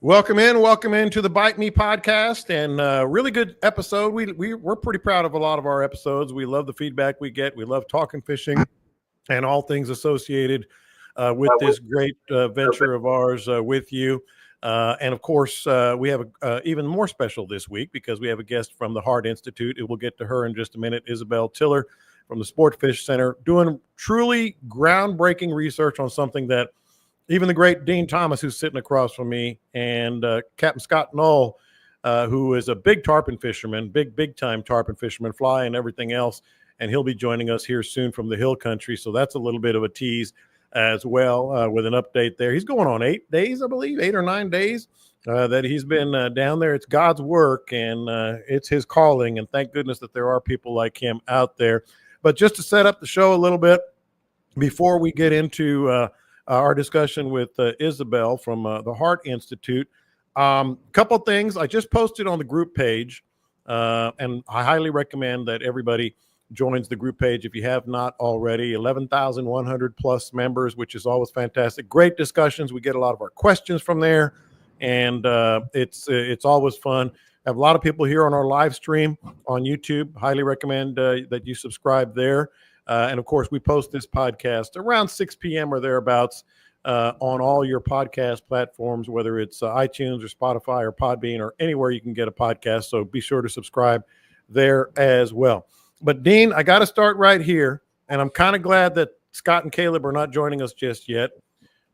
Welcome into the Bite Me podcast, and really good episode. We're pretty proud of a lot of our episodes. We love the feedback we get. We love talking fishing and all things associated with this great venture of ours with you. And of course, we have even more special this week because we have a guest from the Harte Institute. We'll get to her in just a minute. Isabel Tiller from the Sportfish Center, doing truly groundbreaking research on something that even the great Dean Thomas, who's sitting across from me, and Captain Scott Knoll, who is a big tarpon fisherman, big time tarpon fisherman, fly and everything else, and he'll be joining us here soon from the Hill Country. So that's a little bit of a tease as well with an update there. He's going on 8 days, I believe, 8 or 9 days that he's been down there. It's God's work, and it's his calling, and thank goodness that there are people like him out there. But just to set up the show a little bit before we get into our discussion with Isabel from the Harte Institute. Couple things I just posted on the group page, and I highly recommend that everybody joins the group page if you have not already. 11,100 plus members, which is always fantastic. Great discussions. We get a lot of our questions from there, and it's always fun. I have a lot of people here on our live stream on YouTube. Highly recommend that you subscribe there. And of course, we post this podcast around 6 p.m. or thereabouts on all your podcast platforms, whether it's iTunes or Spotify or Podbean or anywhere you can get a podcast. So be sure to subscribe there as well. But Dean, I got to start right here. And I'm kind of glad that Scott and Caleb are not joining us just yet,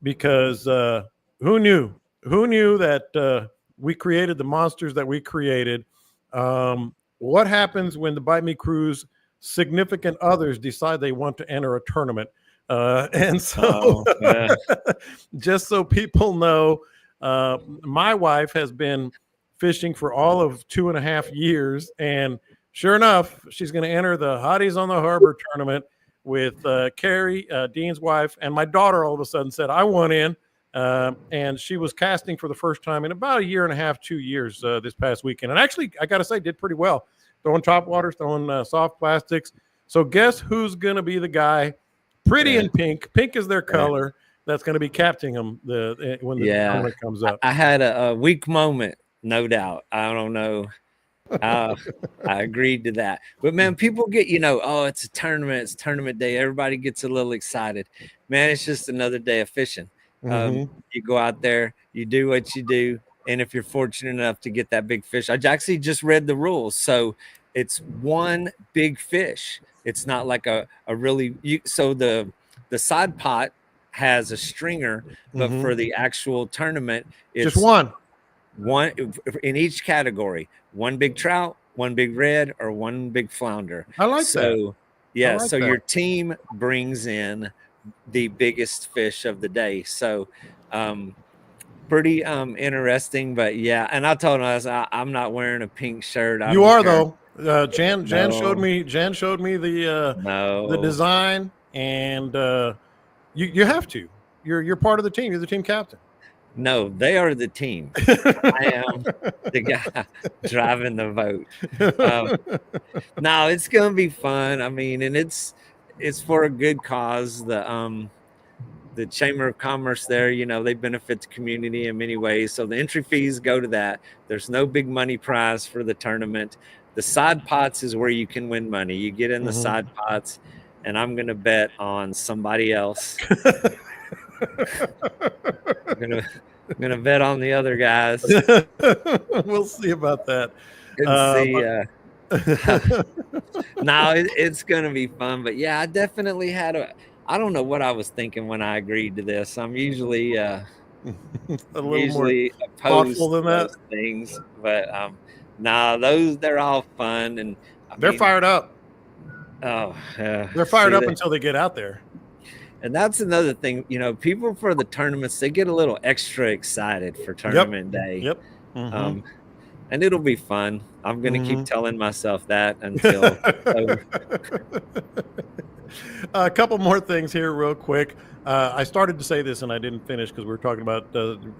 because who knew? Who knew that we created the monsters that we created? What happens when the Bite Me Cruise significant others decide they want to enter a tournament? And so just so people know, my wife has been fishing for all of 2.5 years, and sure enough, she's going to enter the Hotties on the Harbor tournament with Carrie, Dean's wife, and my daughter all of a sudden said, I want in. And she was casting for the first time in about 1.5 to 2 years this past weekend. And actually, I got to say, did pretty well. Throwing top waters, throwing soft plastics. So guess who's going to be the guy, pretty in pink. Pink is their color. That's going to be captaining them when the tournament comes up. I had a weak moment, no doubt. I don't know. I agreed to that. But, man, people get, oh, it's a tournament. It's tournament day. Everybody gets a little excited. Man, it's just another day of fishing. You go out there, you do what you do. And if you're fortunate enough to get that big fish, I actually just read the rules. So it's one big fish. It's not like a really so the side pot has a stringer, but for the actual tournament, it's just one in each category. One big trout, one big red, or one big flounder. I like that. Yeah. So your team brings in the biggest fish of the day. So pretty interesting, but yeah. And I told him I'm not wearing a pink shirt. You are though. Jan showed me the design, and you have to. You're part of the team. You're the team captain. No, they are the team. I am the guy driving the boat. No, it's gonna be fun. I mean, and it's for a good cause. The Chamber of Commerce there, they benefit the community in many ways. So the entry fees go to that. There's no big money prize for the tournament. The side pots is where you can win money. You get in the side pots, and I'm going to bet on somebody else. I'm gonna bet on the other guys. We'll see about that. No, it's going to be fun. But, yeah, I definitely had I don't know what I was thinking when I agreed to this. I'm usually a little usually more opposed thoughtful than to those things, but they're all fun, and they're fired up. Oh, they're fired up until they get out there. And that's another thing, people for the tournaments, they get a little extra excited for tournament day. Yep. And it'll be fun. I'm going to keep telling myself that until A couple more things here real quick. I started to say this and I didn't finish because we were talking about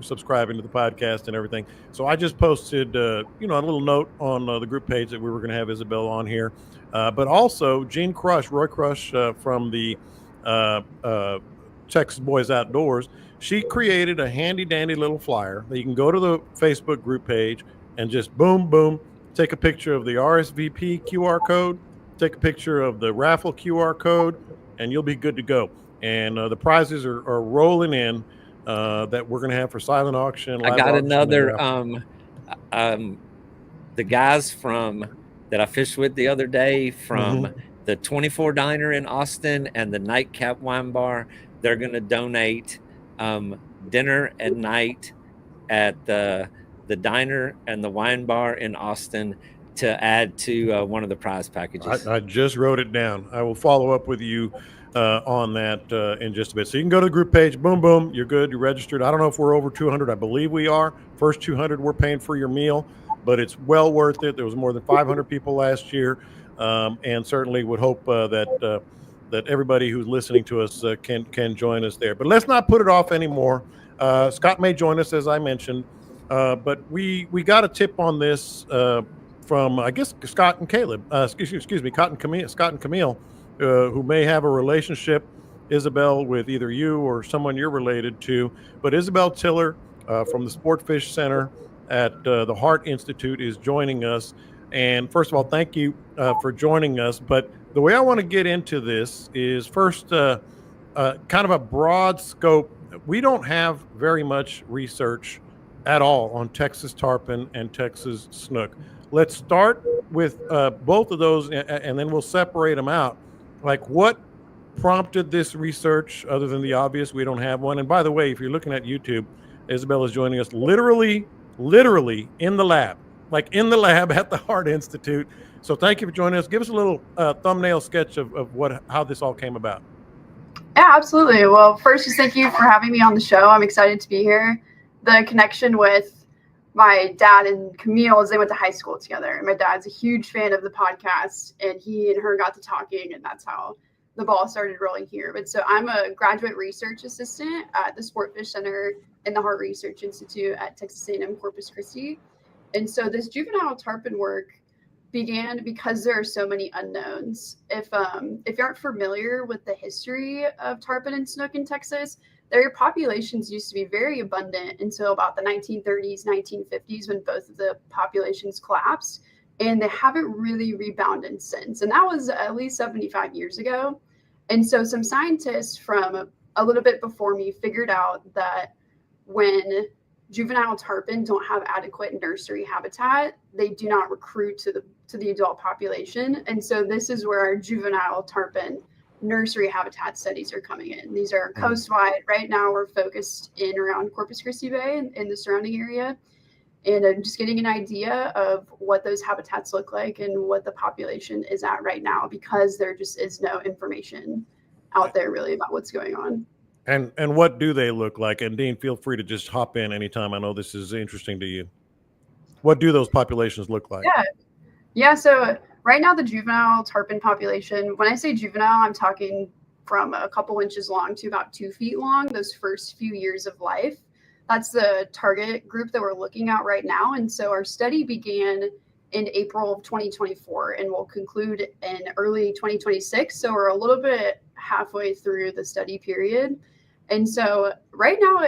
subscribing to the podcast and everything. So I just posted, a little note on the group page that we were going to have Isabel on here. But also Roy Crush from the Texas Boys Outdoors. she created a handy dandy little flyer that you can go to the Facebook group page and just boom, boom, take a picture of the RSVP QR code, take a picture of the raffle QR code, and you'll be good to go. And the prizes are rolling in that we're going to have for silent auction. I Live got auction, another, the guys from that I fished with the other day from the 24 Diner in Austin and the Nightcap Wine Bar, they're going to donate dinner at night at the diner and the wine bar in Austin to add to one of the prize packages. I just wrote it down. I will follow up with you on that in just a bit. So you can go to the group page, boom, boom, you're good, you're registered. I don't know if we're over 200. I believe we are. First 200, we're paying for your meal, but it's well worth it. There was more than 500 people last year, and certainly would hope that everybody who's listening to us can join us there. But let's not put it off anymore. Scott may join us, as I mentioned, but we got a tip on this from, I guess, Scott and Caleb. Excuse me, Scott and Camille, who may have a relationship, Isabel, with either you or someone you're related to. But Isabel Tiller from the Sportfish Center at the Harte Institute is joining us. And first of all, thank you for joining us. But the way I want to get into this is first kind of a broad scope. We don't have very much research at all on Texas tarpon and Texas snook. Let's start with both of those, and then we'll separate them out. Like, what prompted this research, other than the obvious, we don't have one? And by the way, if you're looking at YouTube, Isabel is joining us literally in the lab, like in the lab at the Harte Institute. So thank you for joining us. Give us a little thumbnail sketch of how this all came about. Yeah, absolutely. Well, first, just thank you for having me on the show. I'm excited to be here. The connection with my dad and Camille is they went to high school together. And my dad's a huge fan of the podcast, and he and her got to talking, and that's how the ball started rolling here. But so I'm a graduate research assistant at the Sportfish Center and the Harte Research Institute at Texas A&M Corpus Christi. And so this juvenile tarpon work began because there are so many unknowns. If you aren't familiar with the history of tarpon and snook in Texas, their populations used to be very abundant until about the 1930s, 1950s, when both of the populations collapsed, and they haven't really rebounded since. And that was at least 75 years ago. And so some scientists from a little bit before me figured out that when juvenile tarpon don't have adequate nursery habitat, they do not recruit to the adult population. And so this is where our juvenile tarpon nursery habitat studies are coming in. These are coastwide. Right now we're focused in around Corpus Christi Bay and the surrounding area, and just getting an idea of what those habitats look like and what the population is at right now, because there just is no information out there really about what's going on. And what do they look like? And Dean, feel free to just hop in anytime. I know this is interesting to you. What do those populations look like? Yeah. So right now the juvenile tarpon population, when I say juvenile, I'm talking from a couple inches long to about 2 feet long, those first few years of life. That's the target group that we're looking at right now. And so our study began in April of 2024 and will conclude in early 2026. So we're a little bit halfway through the study period. And so right now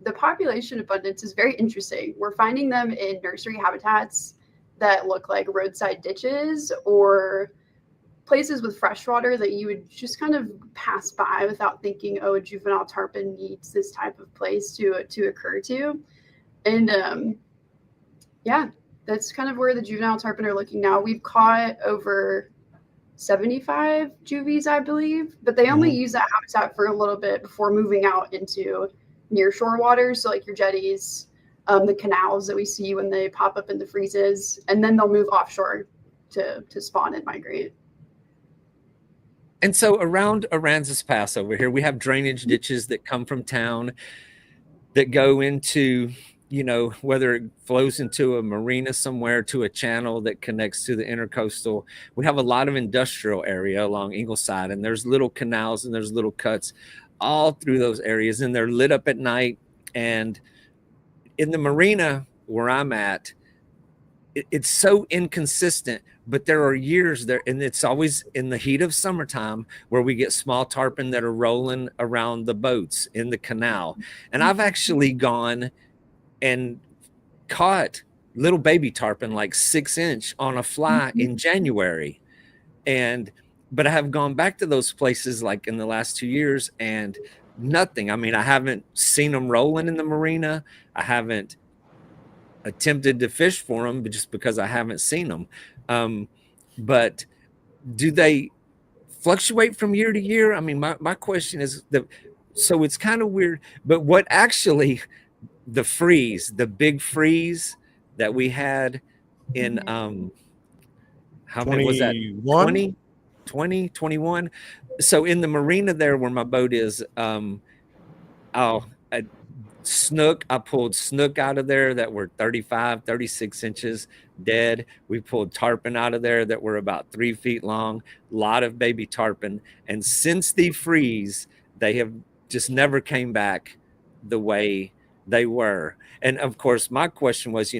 the population abundance is very interesting. We're finding them in nursery habitats that look like roadside ditches or places with fresh water that you would just kind of pass by without thinking, oh, a juvenile tarpon needs this type of place to occur to. And that's kind of where the juvenile tarpon are looking now. We've caught over 75 juvies, I believe, but they only use that habitat for a little bit before moving out into nearshore waters. So like your jetties, the canals that we see when they pop up in the freezes, and then they'll move offshore to spawn and migrate. And so around Aransas Pass over here, we have drainage ditches that come from town that go into, whether it flows into a marina somewhere, to a channel that connects to the intercoastal. We have a lot of industrial area along Ingleside, and there's little canals and there's little cuts all through those areas, and they're lit up at night. And in the marina where I'm at, it's so inconsistent, but there are years there, and it's always in the heat of summertime where we get small tarpon that are rolling around the boats in the canal. And I've actually gone and caught little baby tarpon, like 6-inch on a fly in January. But I have gone back to those places like in the last 2 years and nothing. I mean, I haven't seen them rolling in the marina. I haven't attempted to fish for them, but just because I haven't seen them. But do they fluctuate from year to year? I mean, my question is so it's kind of weird, but what actually the big freeze that we had in, how many was that? 20, 21. So in the marina there where my boat is, Snook, I pulled Snook out of there that were 35, 36 inches dead. We pulled tarpon out of there that were about 3 feet long, a lot of baby tarpon. And since the freeze, they have just never came back the way they were. And of course, my question was,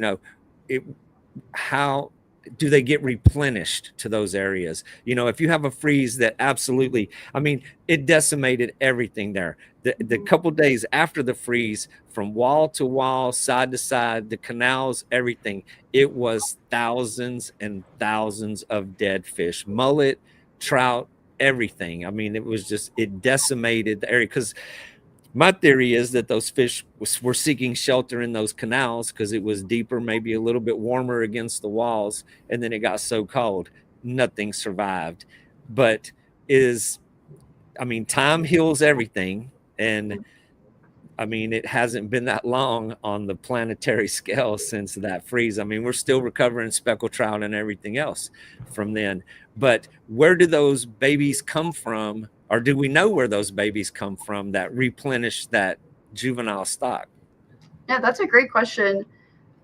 how do they get replenished to those areas? If you have a freeze that absolutely, I mean, it decimated everything there. The couple days after the freeze, from wall to wall, side to side, the canals, everything, it was thousands and thousands of dead fish, mullet, trout, everything. I mean, it decimated the area, because my theory is that those fish were seeking shelter in those canals because it was deeper, maybe a little bit warmer against the walls, and then it got so cold, nothing survived. But time heals everything, and I mean, it hasn't been that long on the planetary scale since that freeze. I mean, we're still recovering speckled trout and everything else from then. But where do those babies come from? Or do we know where those babies come from that replenish that juvenile stock? Yeah, that's a great question.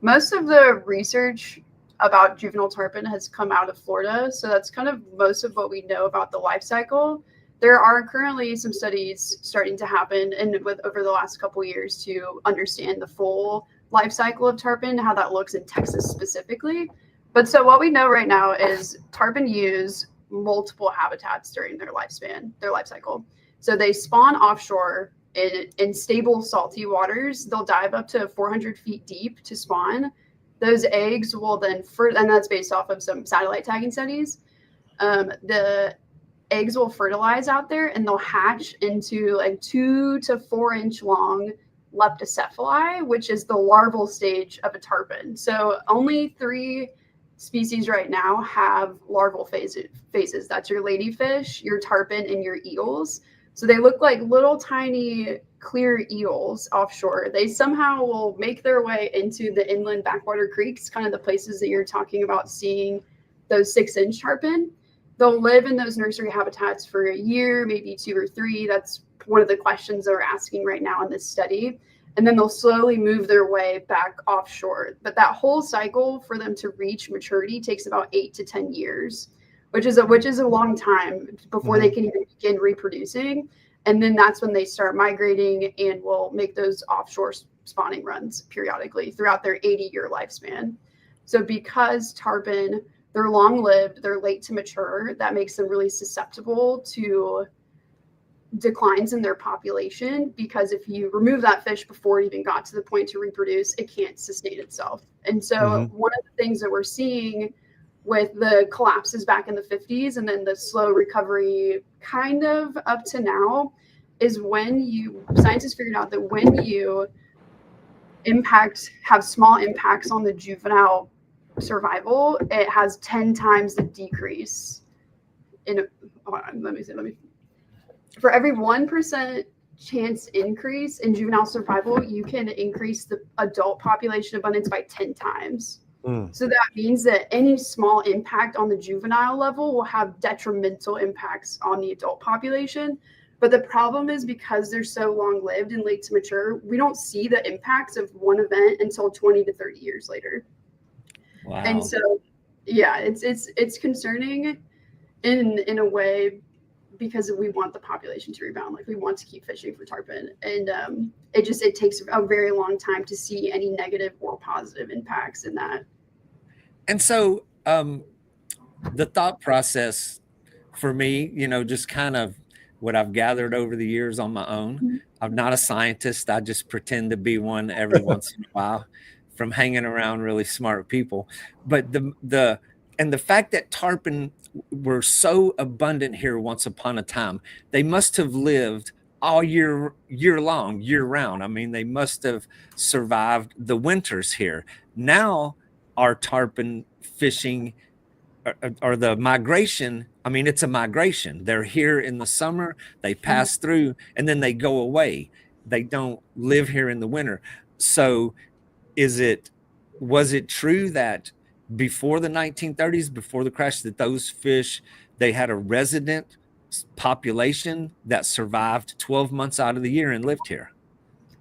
Most of the research about juvenile tarpon has come out of Florida. So that's kind of most of what we know about the life cycle. There are currently some studies starting to happen over the last couple of years to understand the full life cycle of tarpon, how that looks in Texas specifically. But so what we know right now is tarpon use multiple habitats during their life cycle. So they spawn offshore in stable salty waters. They'll dive up to 400 feet deep to spawn. Those eggs will then, and that's based off of some satellite tagging studies. The eggs will fertilize out there and they'll hatch into like 2 to 4 inch long leptocephali, which is the larval stage of a tarpon. So only 3 species right now have larval phases. That's your ladyfish, your tarpon, and your eels. So they look like little tiny clear eels offshore. They somehow will make their way into the inland backwater creeks, kind of the places that you're talking about seeing those 6-inch tarpon. They'll live in those nursery habitats for a year, maybe 2 or 3. That's one of the questions that we're asking right now in this study. And then they'll slowly move their way back offshore. But that whole cycle for them to reach maturity takes about 8 to 10 years, which is a long time before they can even begin reproducing. And then that's when they start migrating and will make those offshore spawning runs periodically throughout their 80-year lifespan. So because tarpon, they're long-lived, they're late to mature, that makes them really susceptible to declines in their population, because if you remove that fish before it even got to the point to reproduce, it can't sustain itself. And so one of the things that we're seeing with the collapses back in the 50s and then the slow recovery kind of up to now is scientists figured out that when you have small impacts on the juvenile survival, it has 10 times the decrease for every 1% chance increase in juvenile survival, you can increase the adult population abundance by 10 times. So that means that any small impact on the juvenile level will have detrimental impacts on the adult population. But the problem is, because they're so long lived and late to mature, we don't see the impacts of one event until 20 to 30 years later. Wow. And so, yeah, it's concerning in a way, because we want the population to rebound. Like, we want to keep fishing for tarpon, and it takes a very long time to see any negative or positive impacts in that. And so the thought process for me, you know, just kind of what I've gathered over the years on my own. I'm not a scientist. I just pretend to be one every once in a while from hanging around really smart people. But the fact that tarpon were so abundant here once upon a time, they must have lived all year long, year round. I mean, they must have survived the winters here. Now our tarpon fishing or the migration, I mean, it's a migration. They're here in the summer, they pass through, and then they go away. They don't live here in the winter. So was it true that before the 1930s, before the crash, that those fish, they had a resident population that survived 12 months out of the year and lived here?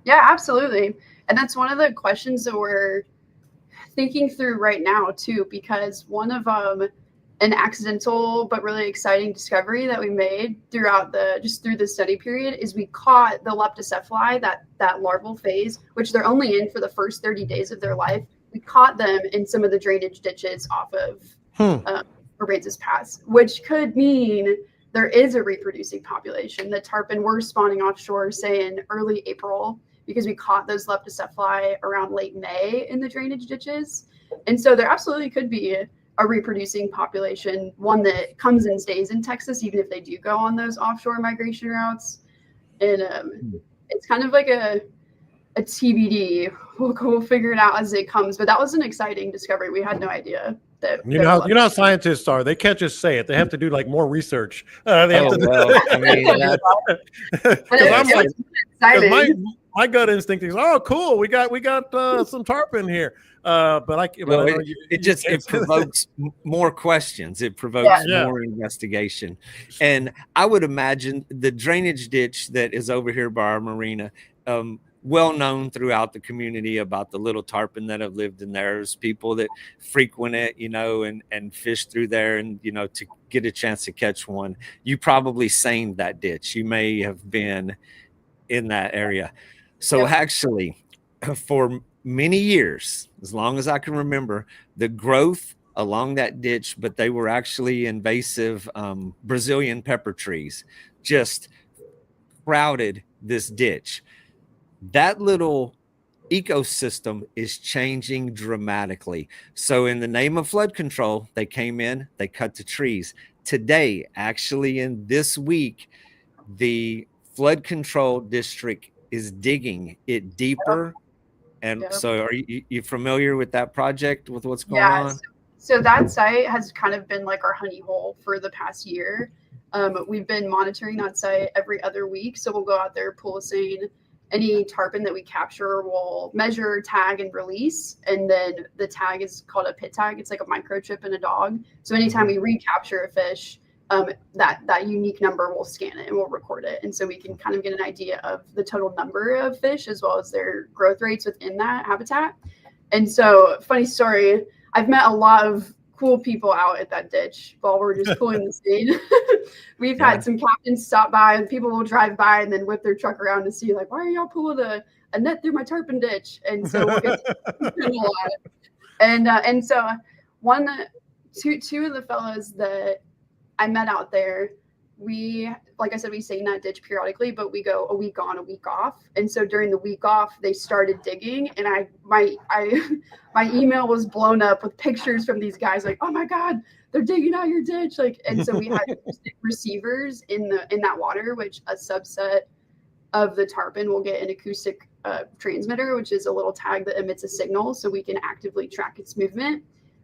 Yeah, absolutely. And that's one of the questions that we're thinking through right now too, because one of an accidental but really exciting discovery that we made throughout through the study period is we caught the leptocephali, that larval phase, which they're only in for the first 30 days of their life. We caught them in some of the drainage ditches off of Arbances Pass, which could mean there is a reproducing population. The tarpon were spawning offshore, say in early April, because we caught those leptocephali around late May in the drainage ditches. And so there absolutely could be a reproducing population, one that comes and stays in Texas, even if they do go on those offshore migration routes. And it's kind of like a TBD. We'll figure it out as it comes. But that was an exciting discovery. We had no idea. You know how scientists are. They can't just say it. They have to do like more research. They have I mean, I'm like, my gut instinct is, oh, cool. We got some tarpon here. But it provokes more questions. It provokes more investigation. And I would imagine the drainage ditch that is over here by our marina, well known throughout the community about the little tarpon that have lived in there. There's people that frequent it, you know, and fish through there, and, you know, to get a chance to catch one. You probably seined that ditch. You may have been in that area. So actually, for many years, as long as I can remember, the growth along that ditch, but they were actually invasive Brazilian pepper trees, just crowded this ditch. That little ecosystem is changing dramatically. So in the name of flood control, they came in, they cut the trees. Today, actually in this week, the flood control district is digging it deeper. And so are you familiar with that project, with what's going on? So that site has kind of been like our honey hole for the past year. We've been monitoring that site every other week. So we'll go out there, pull a seine. Any tarpon that we capture, we'll measure, tag, and release. And then the tag is called a pit tag. It's like a microchip in a dog. So anytime we recapture a fish, that unique number, we'll scan it and we'll record it. And so we can kind of get an idea of the total number of fish as well as their growth rates within that habitat. And so, funny story, I've met a lot of cool people out at that ditch while we're just pulling the seine. We've had some captains stop by, and people will drive by and then whip their truck around to see, like, why are y'all pulling a net through my tarpon ditch? And so we'll get a lot. And so two of the fellows that I met out there, like I said, we seine that ditch periodically, but we go a week on, a week off. And so during the week off, they started digging, and my email was blown up with pictures from these guys, like, oh my God, they're digging out your ditch. Like, and so we had receivers in that water, which a subset of the tarpon will get an acoustic transmitter, which is a little tag that emits a signal so we can actively track its movement.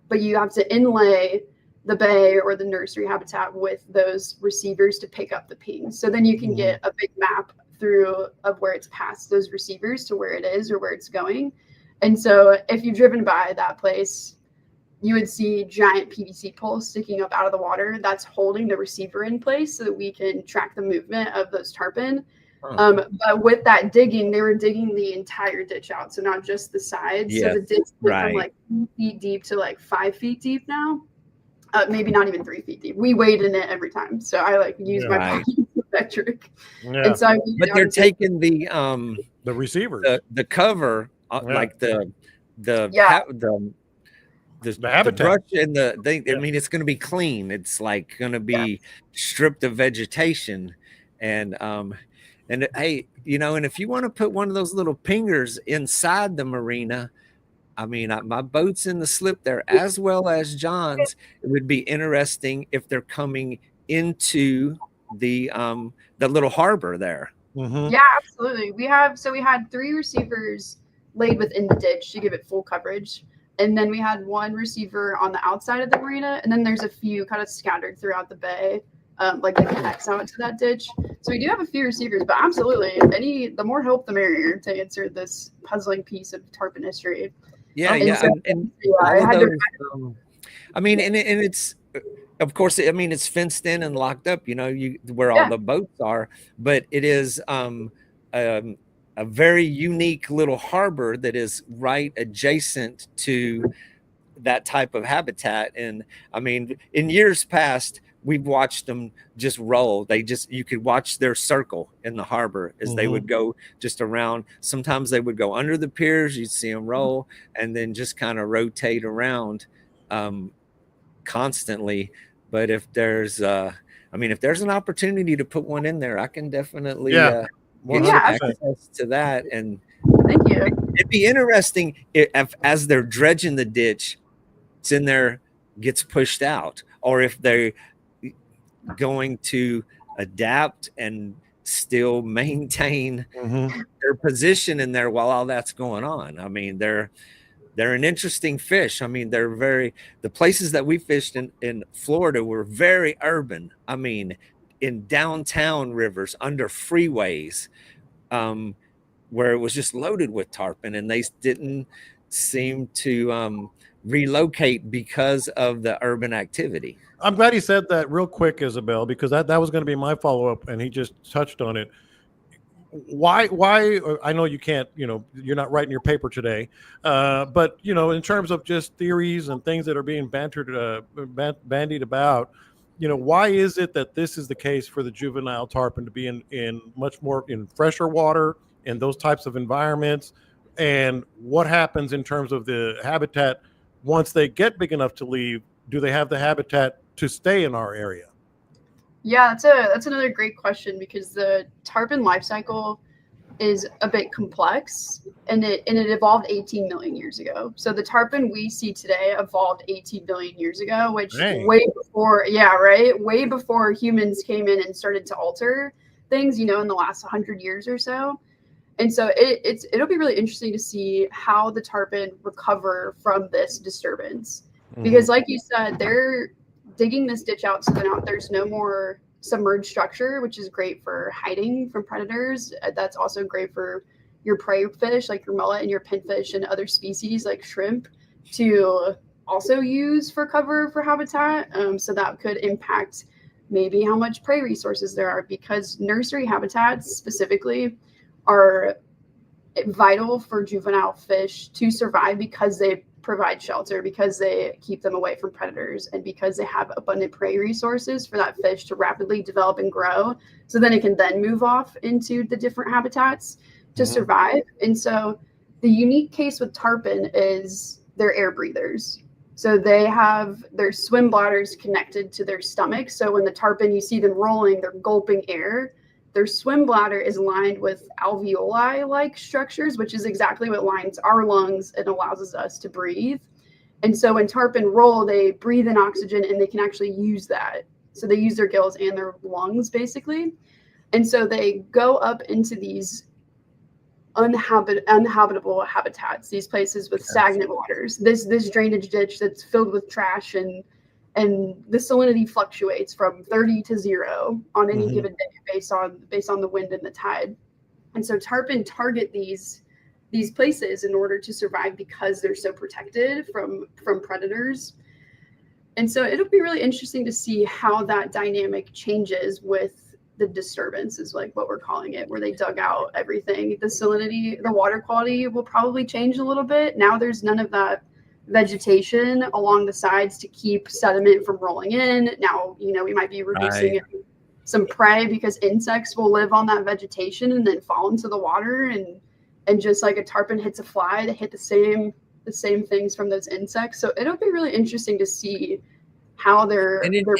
But you have to inlay the bay or the nursery habitat with those receivers to pick up the ping. So then you can get a big map of where it's past those receivers to where it is or where it's going. And so if you've driven by that place, you would see giant PVC poles sticking up out of the water. That's holding the receiver in place so that we can track the movement of those tarpon. But with that digging, they were digging the entire ditch out. So not just the sides. So the ditch went from like 3 feet deep to like 5 feet deep now. Maybe not even 3 feet deep. We wade in it every time. So I like use my metric. And so but they're taking the receivers, the cover, like the the habitat. brush and the thing. I mean, it's going to be clean. It's like going to be stripped of vegetation, and hey, and if you want to put one of those little pingers inside the marina, I mean, my boat's in the slip there as well as John's. It would be interesting if they're coming into the little harbor there. Mm-hmm. Yeah, absolutely. We had 3 receivers laid within the ditch to give it full coverage. And then we had 1 receiver on the outside of the marina. And then there's a few kind of scattered throughout the bay, like that connects out to that ditch. So we do have a few receivers, but absolutely, the more help, the merrier to answer this puzzling piece of tarpon history. I mean, and it's, of course, I mean, it's fenced in and locked up, where all the boats are, but it is a very unique little harbor that is right adjacent to that type of habitat. And I mean, in years past, we've watched them just roll. You could watch their circle in the harbor as they would go just around. Sometimes they would go under the piers, you'd see them roll, and then just kind of rotate around constantly. But if there's an opportunity to put one in there, I can definitely get access to that. And thank you. It'd be interesting if as they're dredging the ditch, it's in there, gets pushed out, or if they're going to adapt and still maintain their position in there while all that's going on. I mean, they're an interesting fish. I mean, the places that we fished in Florida were very urban. I mean, in downtown rivers, under freeways, where it was just loaded with tarpon, and they didn't seem to relocate because of the urban activity. I'm glad he said that real quick, Isabel, because that was going to be my follow-up, and he just touched on it. Why I know you can't, you're not writing your paper today, but in terms of just theories and things that are being bandied about, why is it that this is the case for the juvenile tarpon to be in much more in fresher water, in those types of environments, and what happens in terms of the habitat once they get big enough to leave? Do they have the habitat to stay in our area? Yeah, that's another great question, because the tarpon life cycle is a bit complex, and it evolved 18 million years ago. So the tarpon we see today evolved 18 billion years ago, which way before humans came in and started to alter things, in the last 100 years or so. And so it'll be really interesting to see how the tarpon recover from this disturbance, because like you said, they're digging this ditch out so there's no more submerged structure, which is great for hiding from predators. That's also great for your prey fish like your mullet and your pinfish and other species like shrimp to also use for cover for habitat. So that could impact maybe how much prey resources there are, because nursery habitats specifically are vital for juvenile fish to survive, because they provide shelter, because they keep them away from predators, and because they have abundant prey resources for that fish to rapidly develop and grow, so then it can then move off into the different habitats to survive. And so the unique case with tarpon is they're air breathers. So they have their swim bladders connected to their stomach. So when the tarpon, you see them rolling, they're gulping air. Their swim bladder is lined with alveoli-like structures, which is exactly what lines our lungs and allows us to breathe. And so when tarpon roll, they breathe in oxygen, and they can actually use that. So they use their gills and their lungs, basically. And so they go up into these uninhabitable habitats, these places with stagnant waters, this drainage ditch that's filled with trash, and the salinity fluctuates from 30 to 0 on any given day based on the wind and the tide. And so tarpon target these places in order to survive, because they're so protected from predators. And so it'll be really interesting to see how that dynamic changes with the disturbance, is like what we're calling it, where they dug out everything. The salinity, the water quality will probably change a little bit. Now there's none of that vegetation along the sides to keep sediment from rolling in. Now, we might be reducing some prey, because insects will live on that vegetation and then fall into the water. And just like a tarpon hits a fly, they hit the same the same things from those insects. So it'll be really interesting to see how their behavior,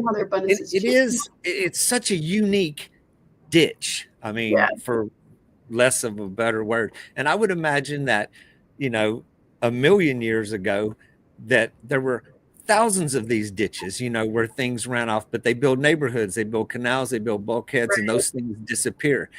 how their abundances change. It's such a unique ditch. I mean, for less of a better word. And I would imagine that, you know, a million years ago, that there were thousands of these ditches, you know, where things ran off, but they build neighborhoods, they build canals, they build bulkheads, and those things disappear.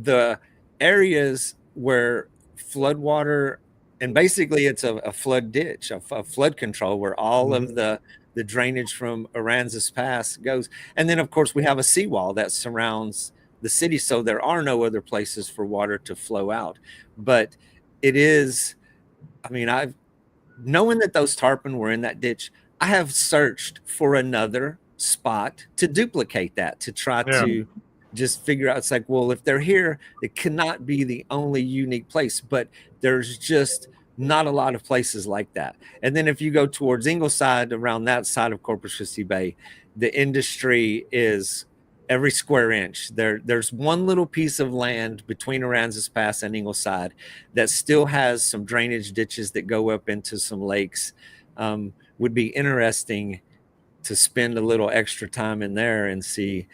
The areas where floodwater, and basically it's a flood ditch, a flood control, where all of the drainage from Aransas Pass goes. And then, of course, we have a seawall that surrounds the city, so there are no other places for water to flow out. But it is, I mean, knowing that those tarpon were in that ditch, I have searched for another spot to duplicate that, to try to just figure out. It's like, well, if they're here, it cannot be the only unique place, but there's just not a lot of places like that. And then if you go towards Ingleside, around that side of Corpus Christi Bay, the industry is every square inch. There's one little piece of land between Aransas Pass and Ingleside that still has some drainage ditches that go up into some lakes. Would be interesting to spend a little extra time in there and see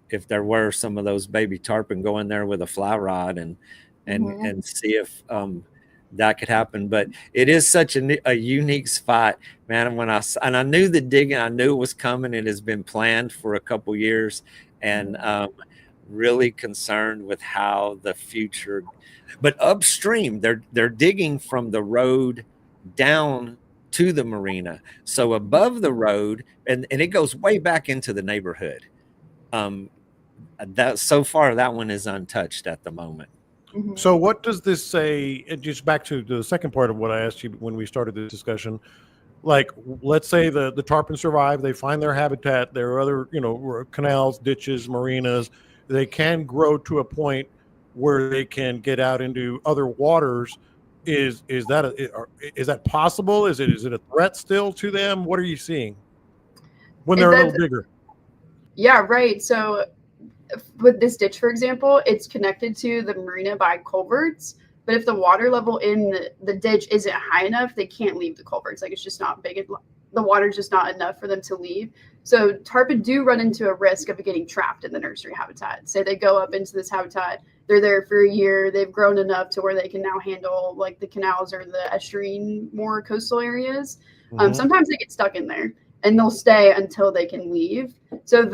if there were some of those baby tarpon going there with a fly rod and see if that could happen. But it is such a unique spot, man. I knew the digging, I knew it was coming. It has been planned for a couple years, and really concerned with how the future. But upstream, they're digging from the road down to the marina, so above the road, and it goes way back into the neighborhood. That so far, that one is untouched at the moment. So what does this say? Just back to the second part of what I asked you when we started this discussion. Like, let's say the tarpon survive, they find their habitat, there are other, you know, canals, ditches, marinas, they can grow to a point where they can get out into other waters. Is that possible? Is it a threat still to them? What are you seeing when they're a little bigger? Yeah, right. So with this ditch, for example, it's connected to the marina by culverts. But if the water level in the ditch isn't high enough, they can't leave the culverts. Like, it's just not big. The water's just not enough for them to leave. So tarpon do run into a risk of getting trapped in the nursery habitat. Say they go up into this habitat, they're there for a year, they've grown enough to where they can now handle like the canals or the estuarine, more coastal areas. Sometimes they get stuck in there and they'll stay until they can leave. So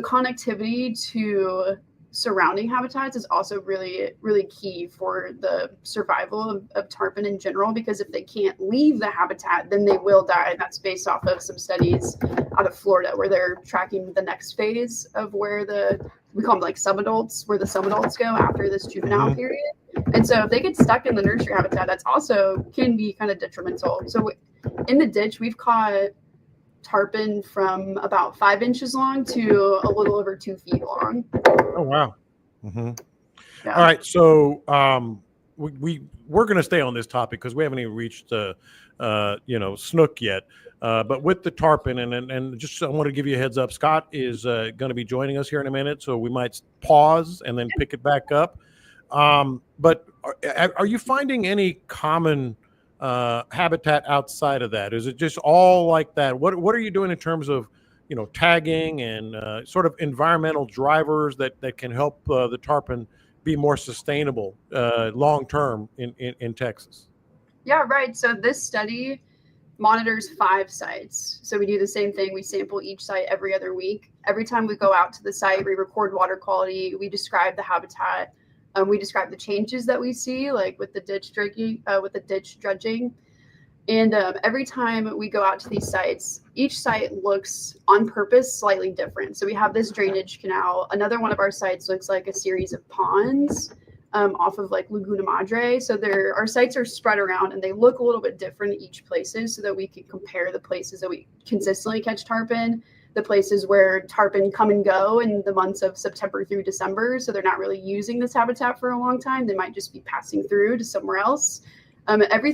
connectivity to surrounding habitats is also really, really key for the survival of tarpon in general, because if they can't leave the habitat, then they will die. That's based off of some studies out of Florida where they're tracking the next phase of where we call them like subadults, where the subadults go after this juvenile period. And so if they get stuck in the nursery habitat, that's also can be kind of detrimental. So in the ditch, we've caught tarpon from about 5 inches long to a little over 2 feet long. Oh, wow. Yeah. All right. So we're going to stay on this topic because we haven't even reached Snook yet. But with the tarpon, and just I want to give you a heads up, Scott is going to be joining us here in a minute, so we might pause and then pick it back up. But are you finding any common habitat outside of that? Is it just all like that? What are you doing in terms of, you know, tagging and sort of environmental drivers that can help the tarpon be more sustainable long term in Texas? Yeah, right. So this study monitors 5 sites. So we do the same thing. We sample each site every other week. Every time we go out to the site, we record water quality. We describe the habitat. We describe the changes that we see, like with the ditch dredging. And every time we go out to these sites, each site looks on purpose slightly different. So we have this drainage canal. Another one of our sites looks like a series of ponds off of like Laguna Madre. So our sites are spread around and they look a little bit different in each places, so that we can compare the places that we consistently catch tarpon, the places where tarpon come and go in the months of September through December. So they're not really using this habitat for a long time. They might just be passing through to somewhere else. Every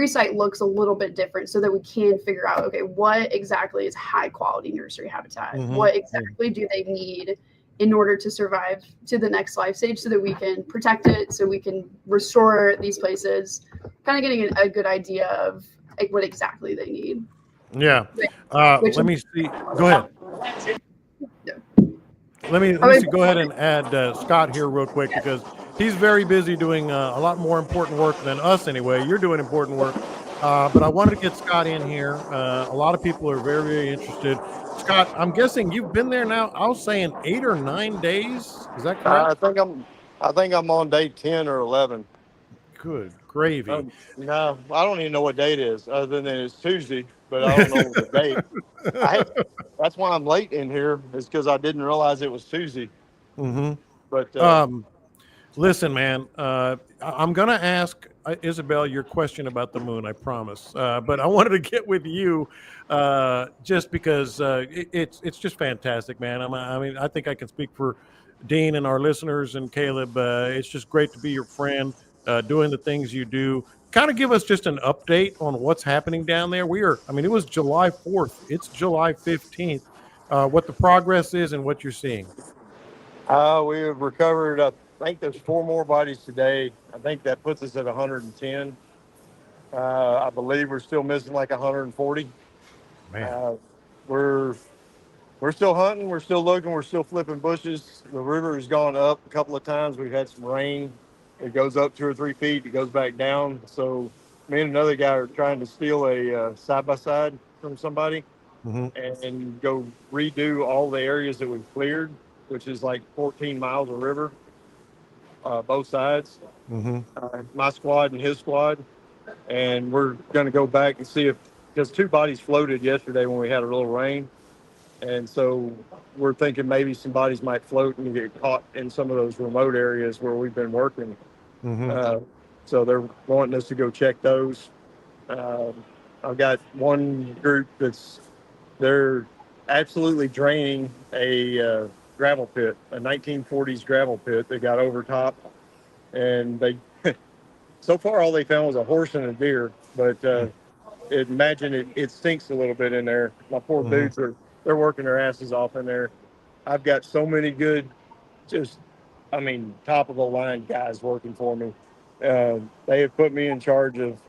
site looks a little bit different, so that we can figure out, okay, what exactly is high quality nursery habitat? What exactly do they need in order to survive to the next life stage so that we can protect it, so we can restore these places, kind of getting a good idea of like what exactly they need. Yeah. Let me see. Go ahead. Yeah. Let me see. Go ahead and add Scott here real quick, because he's very busy doing a lot more important work than us anyway. You're doing important work. But I wanted to get Scott in here. A lot of people are very, very interested. Scott, I'm guessing you've been there now, I was saying 8 or 9 days. Is that correct? I think I'm on day 10 or 11. Good gravy. No, I don't even know what date it is, other than it's Tuesday, but I don't know the date. That's why I'm late in here, is because I didn't realize it was Tuesday. Mm-hmm. But listen, man, I'm going to ask Isabel your question about the moon, I promise. But I wanted to get with you just because it's just fantastic, man. I mean, I think I can speak for Dean and our listeners and Caleb. It's just great to be your friend, doing the things you do. Kind of give us just an update on what's happening down there. It was July 4th. It's July 15th. What the progress is and what you're seeing. we have recovered, I think there's 4 more bodies today. I think that puts us at 110. I believe we're still missing like 140. Man. We're still hunting. We're still looking. We're still flipping bushes. The river has gone up a couple of times. We've had some rain. It goes up 2 or 3 feet. It goes back down. So me and another guy are trying to steal a side-by-side from somebody and go redo all the areas that we've cleared, which is like 14 miles of river, both sides. My squad and his squad. And we're going to go back and see because 2 bodies floated yesterday when we had a little rain. And so we're thinking maybe some bodies might float and get caught in some of those remote areas where we've been working. So they're wanting us to go check those. I've got one group they're absolutely draining a gravel pit, a 1940s gravel pit that got over top. And so far all they found was a horse and a deer, but imagine it stinks a little bit in there. My poor dudes they're working their asses off in there. I've got so many good, top of the line guys working for me. They have put me in charge of,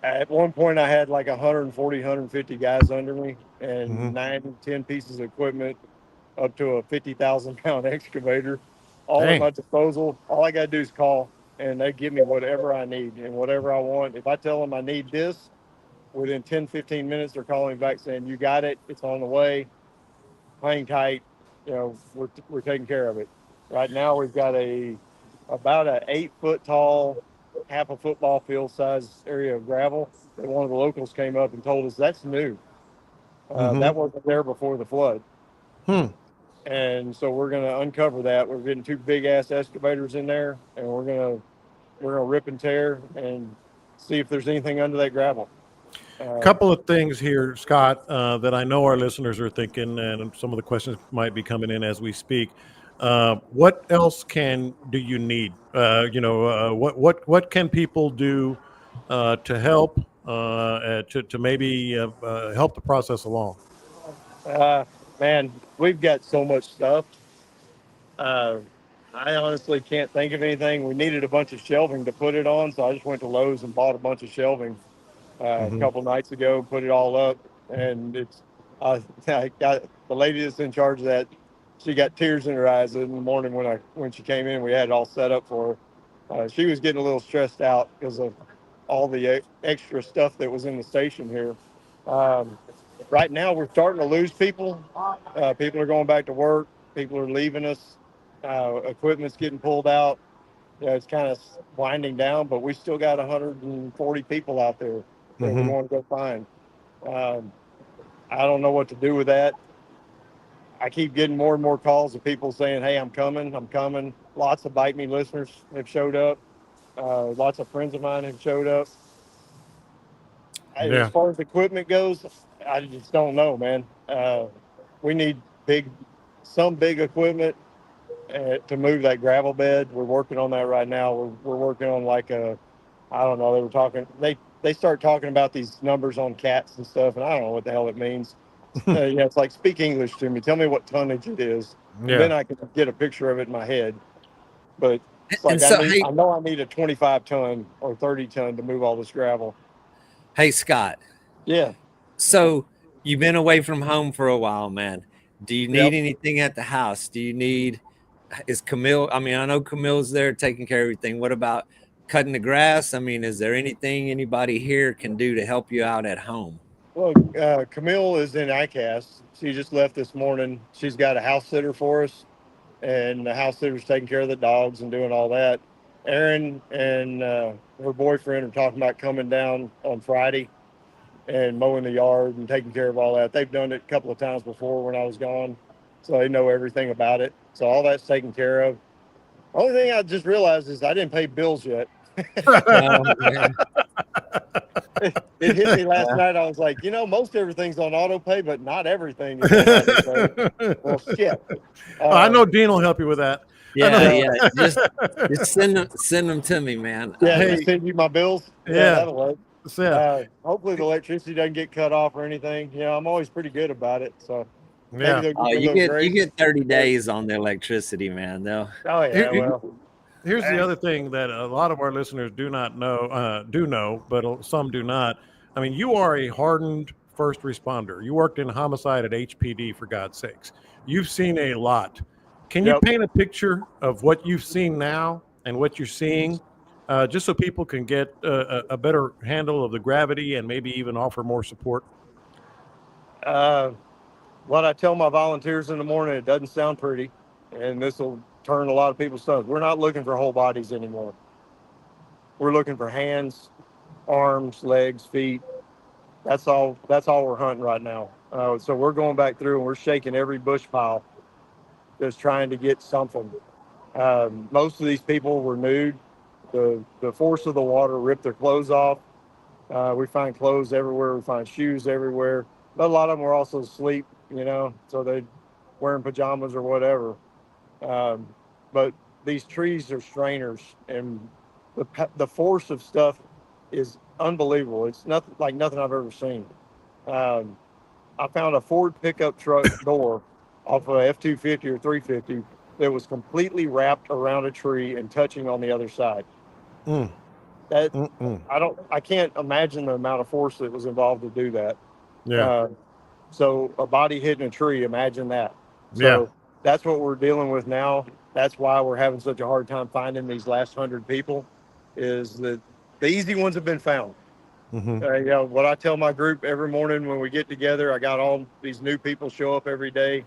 at one point I had like 140, 150 guys under me and 9, 10 pieces of equipment, up to a 50,000 pound excavator, all at my disposal. All I got to do is call and they give me whatever I need and whatever I want. If I tell them I need this, within 10, 15 minutes, they're calling me back saying, you got it, it's on the way, hang tight, we're taking care of it. Right now, we've got about an 8-foot tall, half a football field size area of gravel that one of the locals came up and told us that's new. That wasn't there before the flood. And so we're going to uncover that. We're getting 2 big ass excavators in there, and we're going to rip and tear and see if there's anything under that gravel. A couple of things here, Scott, that I know our listeners are thinking, and some of the questions might be coming in as we speak. What else do you need? What can people do to help to maybe help the process along? Man, we've got so much stuff. I honestly can't think of anything. We needed a bunch of shelving to put it on, so I just went to Lowe's and bought a bunch of shelving a couple nights ago, put it all up, and I got the lady that's in charge of that. She got tears in her eyes in the morning when she came in. We had it all set up for her. She was getting a little stressed out because of all the extra stuff that was in the station here. Right now, we're starting to lose people. People are going back to work. People are leaving us. Equipment's getting pulled out. It's kind of winding down, but we still got 140 people out there that we want to go find. I don't know what to do with that. I keep getting more and more calls of people saying, hey, I'm coming. Lots of Bite Me listeners have showed up. Lots of friends of mine have showed up. As far as equipment goes, I just don't know, man. We need some big equipment to move that gravel bed. We're working on that right now. We're working on I don't know. They start talking about these numbers on cats and stuff, and I don't know what the hell it means. It's like, speak English to me. Tell me what tonnage it is. Yeah. And then I can get a picture of it in my head. But it's like And so, hey, I know I need a 25 ton or 30 ton to move all this gravel. hey, Scott. Yeah. So you've been away from home for a while, man. Do you need anything at the house? Is Camille? I mean, I know Camille's there taking care of everything. What about cutting the grass? I mean, is there anything anybody here can do to help you out at home? Well, Camille is in iCast. She just left this morning. She's got a house sitter for us, and the house sitter's taking care of the dogs and doing all that. Erin and her boyfriend are talking about coming down on Friday and mowing the yard and taking care of all that. They've done it a couple of times before when I was gone, so they know everything about it. So all that's taken care of. Only thing I just realized is I didn't pay bills yet. Oh, man. It hit me last night. I was like, most everything's on auto pay, but not everything is on auto pay. Well, shit. I know Dean will help you with that. Yeah. Just send them to me, man. Yeah, hey, send you my bills. Yeah. That'll work. Hopefully the electricity doesn't get cut off or anything. I'm always pretty good about it. So yeah. You get 30 days on the electricity, man. Though. Oh yeah. Well, here's the other thing that a lot of our listeners do know, but some do not. I mean, you are a hardened first responder. You worked in homicide at HPD, for God's sakes. You've seen a lot. Can you paint a picture of what you've seen now and what you're seeing, just so people can get a better handle of the gravity and maybe even offer more support? What I tell my volunteers in the morning, it doesn't sound pretty, and this will turn a lot of people's stomachs. We're not looking for whole bodies anymore. We're looking for hands, arms, legs, feet. That's all we're hunting right now. So we're going back through and we're shaking every bush pile, just trying to get something. Most of these people were nude. The force of the water ripped their clothes off. We find clothes everywhere. We find shoes everywhere. But a lot of them were also asleep, so they're wearing pajamas or whatever. But these trees are strainers, and the force of stuff is unbelievable. It's nothing I've ever seen. I found a Ford pickup truck door off of a F-250 or 350 that was completely wrapped around a tree and touching on the other side. I can't imagine the amount of force that was involved to do that. Yeah. So a body hitting a tree, imagine that. So that's what we're dealing with now. That's why we're having such a hard time finding these last 100 people, is that the easy ones have been found. What I tell my group every morning when we get together, I got all these new people show up every day,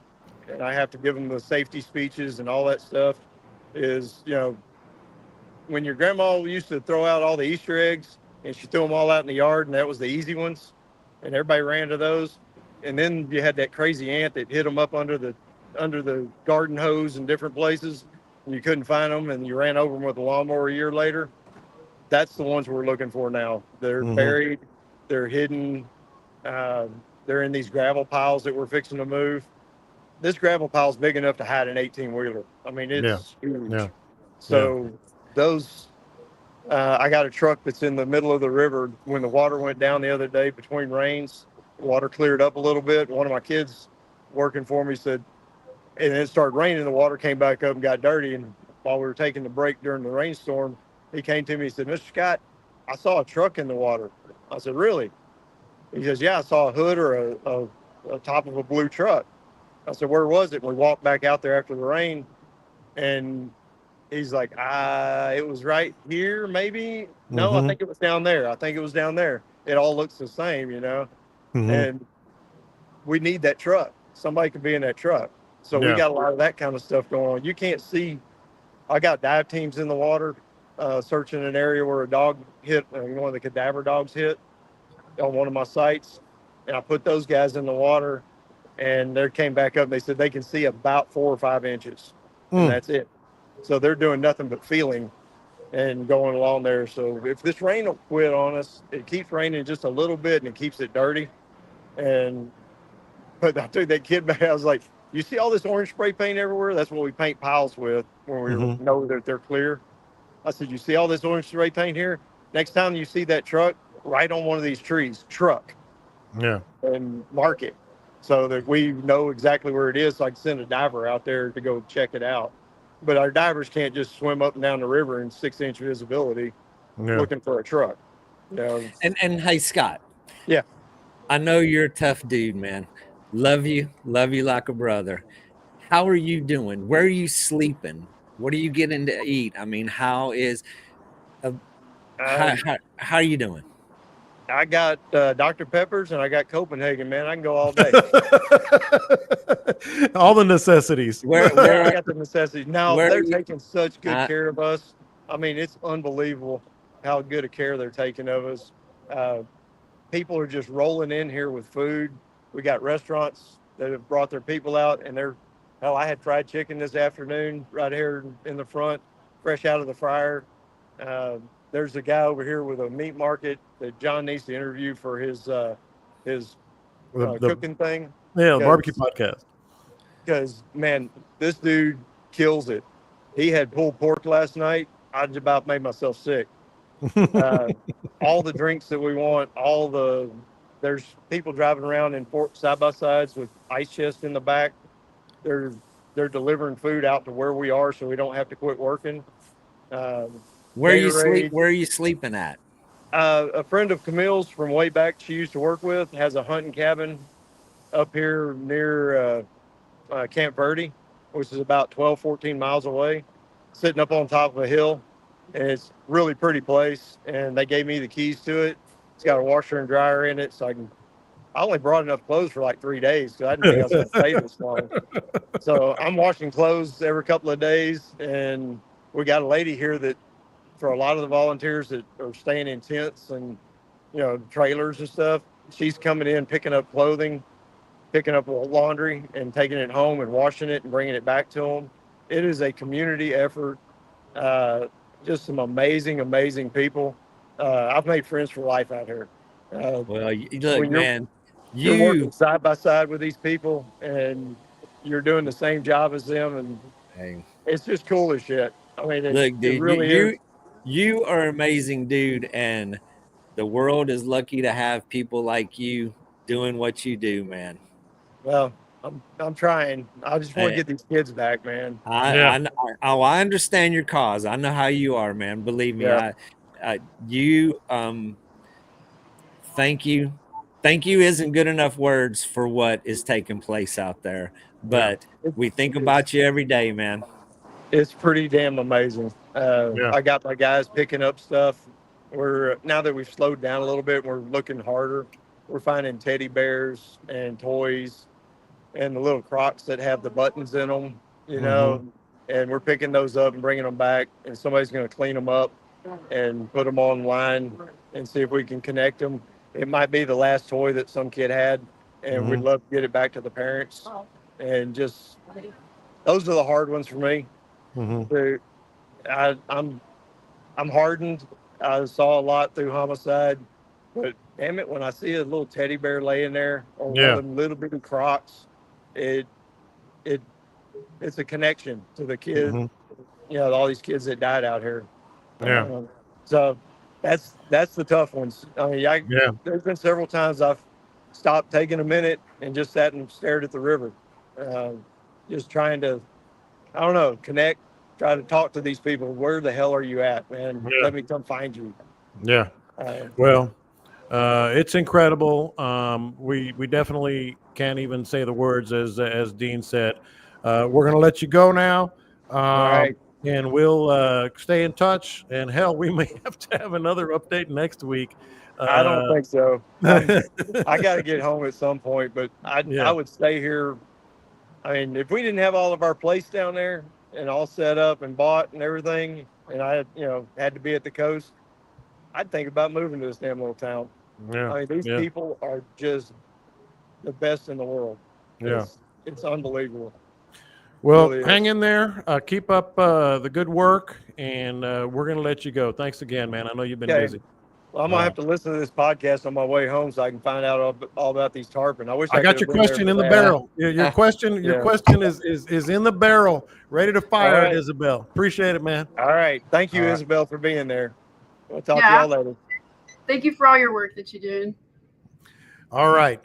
and I have to give them the safety speeches and all that stuff, is, when your grandma used to throw out all the Easter eggs and she threw them all out in the yard, and that was the easy ones, and everybody ran to those. And then you had that crazy ant that hit them up under the garden hose in different places, and you couldn't find them, and you ran over them with a lawnmower a year later. That's the ones we're looking for now. They're buried, they're hidden, they're in these gravel piles that we're fixing to move. This gravel pile is big enough to hide an 18-wheeler. I mean, it's huge. Yeah. So those, I got a truck that's in the middle of the river. When the water went down the other day between rains, the water cleared up a little bit. One of my kids working for me said, and it started raining, the water came back up and got dirty. And while we were taking the break during the rainstorm, he came to me and said, "Mr. Scott, I saw a truck in the water." I said, "Really?" He says, "Yeah, I saw a hood or a top of a blue truck." I said, "Where was it?" And we walked back out there after the rain, and he's like, "It was right here, maybe." No, I think it was down there. It all looks the same, and we need that truck. Somebody could be in that truck. So we got a lot of that kind of stuff going on. You can't see. I got dive teams in the water, searching an area where a dog hit, one of the cadaver dogs hit on one of my sites. And I put those guys in the water, and they came back up and they said they can see about 4 or 5 inches. And that's it. So they're doing nothing but feeling and going along there. So if this rain will quit on us, it keeps raining just a little bit and it keeps it dirty. But I took that kid back. I was like, "You see all this orange spray paint everywhere? That's what we paint piles with when we know that they're clear." I said, "You see all this orange spray paint here? Next time you see that truck, right on one of these trees, truck. Yeah. And mark it." so that we know exactly where it is. So I can send a diver out there to go check it out. But our divers can't just swim up and down the river in 6-inch visibility looking for a truck. You know? And hey, Scott. Yeah. I know you're a tough dude, man. Love you like a brother. How are you doing? Where are you sleeping? What are you getting to eat? I mean, how are you doing? I got Dr. Peppers and I got Copenhagen, man. I can go all day. All the necessities. Where I got the necessities. Now, they're taking such good care of us. I mean, it's unbelievable how good a care they're taking of us. People are just rolling in here with food. We got restaurants that have brought their people out, and I had fried chicken this afternoon right here in the front, fresh out of the fryer. There's a guy over here with a meat market that John needs to interview for his cooking thing. Yeah, the barbecue podcast. Because, man, this dude kills it. He had pulled pork last night. I just about made myself sick. All the drinks that we want, there's people driving around in side-by-sides with ice chests in the back. They're delivering food out to where we are so we don't have to quit working. Where are you sleeping at? A friend of Camille's from way back she used to work with has a hunting cabin up here near Camp Verde, which is about 14 miles away, sitting up on top of a hill. And it's a really pretty place. And they gave me the keys to it. It's got a washer and dryer in it. So I only brought enough clothes for like 3 days because I didn't think I was going to stay this long. So I'm washing clothes every couple of days. And we got a lady here that, for a lot of the volunteers that are staying in tents and, trailers and stuff, she's coming in, picking up clothing, picking up laundry and taking it home and washing it and bringing it back to them. It is a community effort. Just some amazing people. I've made friends for life out here. Well, look, man, you're working side by side with these people and you're doing the same job as them. And it's just cool as shit. I mean, look, dude, it really is. You are an amazing dude. And the world is lucky to have people like you doing what you do, man. Well, I'm trying. I just want to get these kids back, man. I understand your cause. I know how you are, man. Believe me. Yeah. Thank you. Thank you isn't good enough words for what is taking place out there, but we think about you every day, man. It's pretty damn amazing. I got my guys picking up stuff. Now that we've slowed down a little bit, we're looking harder. We're finding teddy bears and toys and the little Crocs that have the buttons in them, and we're picking those up and bringing them back, and somebody's going to clean them up and put them online and see if we can connect them. It might be the last toy that some kid had, and we'd love to get it back to the parents. And just, those are the hard ones for me. I'm hardened. I saw a lot through homicide, but damn it, when I see a little teddy bear laying there or one of them little bitty Crocs, it's a connection to the kid. All these kids that died out here. So that's the tough ones. I mean, there's been several times I've stopped, taking a minute, and just sat and stared at the river, just trying to, connect, try to talk to these people. Where the hell are you at, man? Let me come find you. It's incredible. We definitely can't even say the words as Dean said. We're going to let you go now. All right. And we'll stay in touch. And hell, we may have to have another update next week. I don't think so. I got to get home at some point, but I would stay here. I mean, if we didn't have all of our place down there and all set up and bought and everything, and I had to be at the coast, I'd think about moving to this damn little town. I mean, these people are just the best in the world. It's unbelievable. Well, Really hang in there. Keep up the good work, and we're going to let you go. Thanks again, man. I know you've been busy. Well, I'm going to have to listen to this podcast on my way home so I can find out all about these tarpon. I got your question in the barrel. Your question is in the barrel, ready to fire it, Isabel. Appreciate it, man. All right. Thank you, Isabel, for being there. We'll talk to y'all later. Thank you for all your work that you did. All right.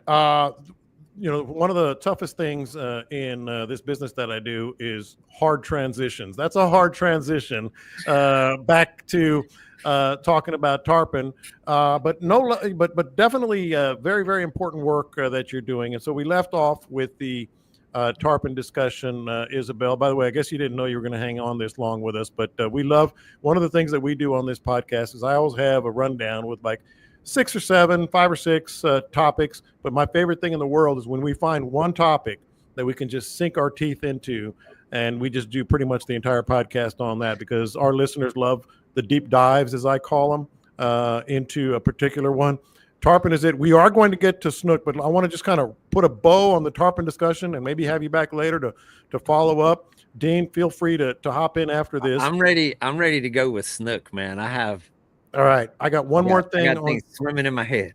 one of the toughest things in this business that I do is hard transitions. That's a hard transition back to talking about Tarpon, but definitely very, very important work that you're doing. And so we left off with the Tarpon discussion, Isabel. By the way, I guess you didn't know you were going to hang on this long with us, but we love, one of the things that we do on this podcast is I always have a rundown with like 5 or 6 topics. But my favorite thing in the world is when we find one topic that we can just sink our teeth into, and we just do pretty much the entire podcast on that, because our listeners love the deep dives, as I call them, into a particular one. Tarpon is it. We are going to get to Snook, but I want to just kind of put a bow on the Tarpon discussion and maybe have you back later to follow up. Dean, feel free to hop in after this. I'm ready to go with Snook, man. All right. I got one more thing. I got things swimming in my head.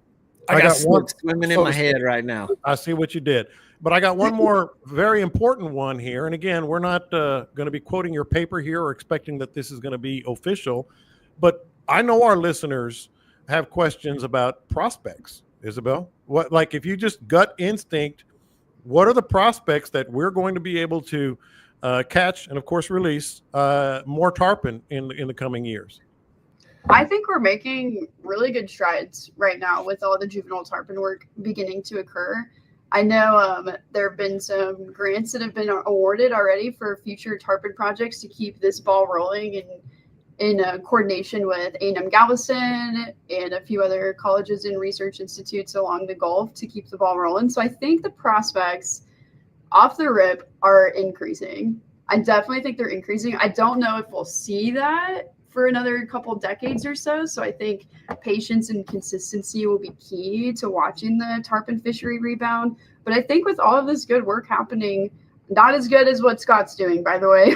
I got one swimming in my head right now. I see what you did. But I got one more very important one here. And again, we're not going to be quoting your paper here or expecting that this is going to be official. But I know our listeners have questions about prospects. Isabel, like if you just gut instinct, what are the prospects that we're going to be able to catch and, of course, release more tarpon in the coming years? I think we're making really good strides right now with all the juvenile tarpon work beginning to occur. I know there have been some grants that have been awarded already for future tarpon projects to keep this ball rolling, and in coordination with A&M Galveston and a few other colleges and research institutes along the Gulf to keep the ball rolling. So I think the prospects off the rip are increasing. I definitely think they're increasing. I don't know if we'll see that for another couple decades or so. So I think patience and consistency will be key to watching the tarpon fishery rebound. But I think with all of this good work happening, not as good as what Scott's doing, by the way.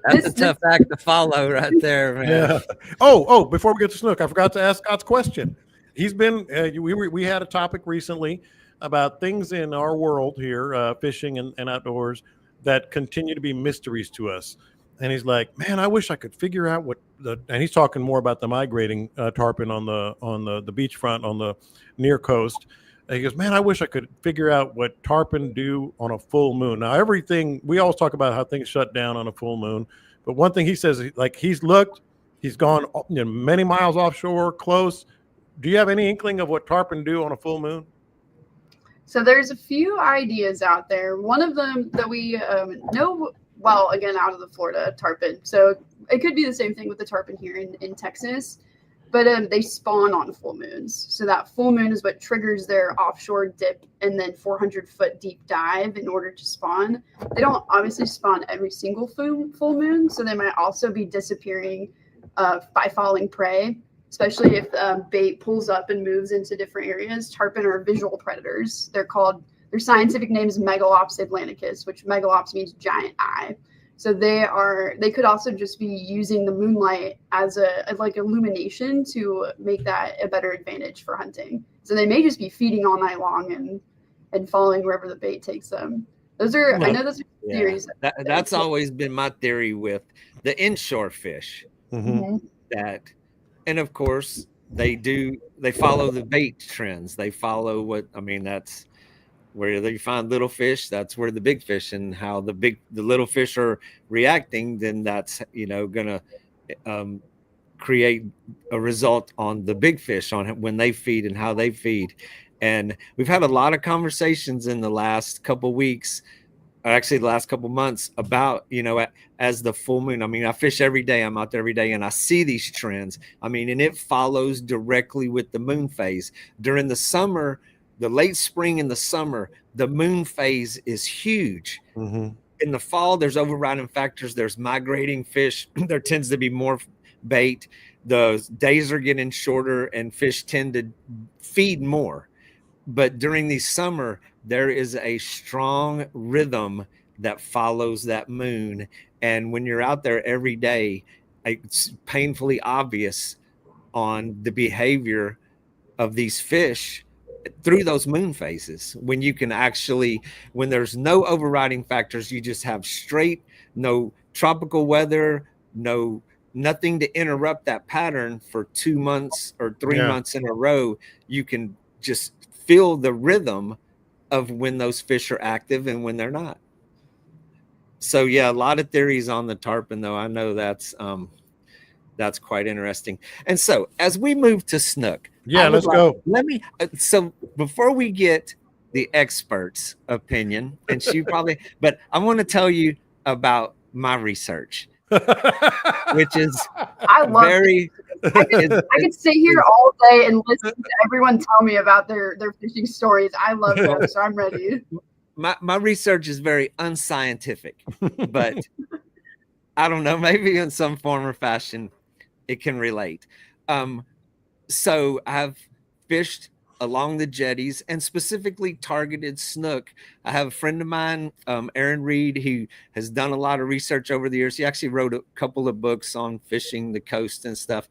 That's a tough act to follow right there, man. Yeah. Oh, before we get to Snook, I forgot to ask Scott's question. He's been, we had a topic recently about things in our world here, fishing and outdoors, that continue to be mysteries to us. And he's like, man, I wish I could figure out and he's talking more about the migrating tarpon on the beachfront on the near coast. And he goes, man, I wish I could figure out what tarpon do on a full moon. Now, we always talk about how things shut down on a full moon. But one thing he says, like he's gone many miles offshore, close. Do you have any inkling of what tarpon do on a full moon? So there's a few ideas out there. One of them that we know, well, again, out of the Florida tarpon. So it could be the same thing with the tarpon here in Texas, but they spawn on full moons. So that full moon is what triggers their offshore dip and then 400-foot deep dive in order to spawn. They don't obviously spawn every single full moon, so they might also be disappearing by falling prey, especially if bait pulls up and moves into different areas. Tarpon are visual predators. Their scientific name is Megalops atlanticus, which megalops means giant eye. So they could also just be using the moonlight as like illumination to make that a better advantage for hunting. So they may just be feeding all night long and following wherever the bait takes them. I know those are theories. That's always been my theory with the inshore fish. Mm-hmm. And of course they follow the bait trends. They follow that's where you find little fish, that's where the big fish, and how the little fish are reacting, then that's gonna create a result on the big fish on when they feed and how they feed. And we've had a lot of conversations in the last couple weeks, actually the last couple months, about as the full moon. I fish every day, I'm out there every day, and I see these trends. And it follows directly with the moon phase. During the summer, the late spring and the summer, the moon phase is huge. Mm-hmm. In the fall, there's overriding factors. There's migrating fish. There tends to be more bait. The days are getting shorter and fish tend to feed more. But during the summer, there is a strong rhythm that follows that moon. And when you're out there every day, it's painfully obvious on the behavior of these fish through those moon phases, when there's no overriding factors, you just have no tropical weather, nothing to interrupt that pattern for 2 months or 3 months in a row. You can just feel the rhythm of when those fish are active and when they're not. So yeah, a lot of theories on the tarpon, though. I know that's quite interesting. And so as we move to snook, let's go. Let me. So before we get the expert's opinion, and she probably, but I want to tell you about my research, which is I love very. I could sit here all day and listen to everyone tell me about their fishing stories. I love them, so I'm ready. My research is very unscientific, but I don't know, maybe in some form or fashion it can relate. So I've fished along the jetties and specifically targeted snook. I have a friend of mine, Aaron Reed, who has done a lot of research over the years. He actually wrote a couple of books on fishing the coast and stuff.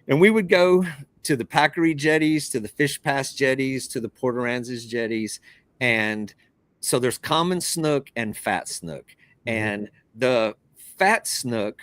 And we would go to the Packery jetties, to the Fish Pass jetties, to the Port Aransas jetties. And so there's common snook and fat snook. And the fat snook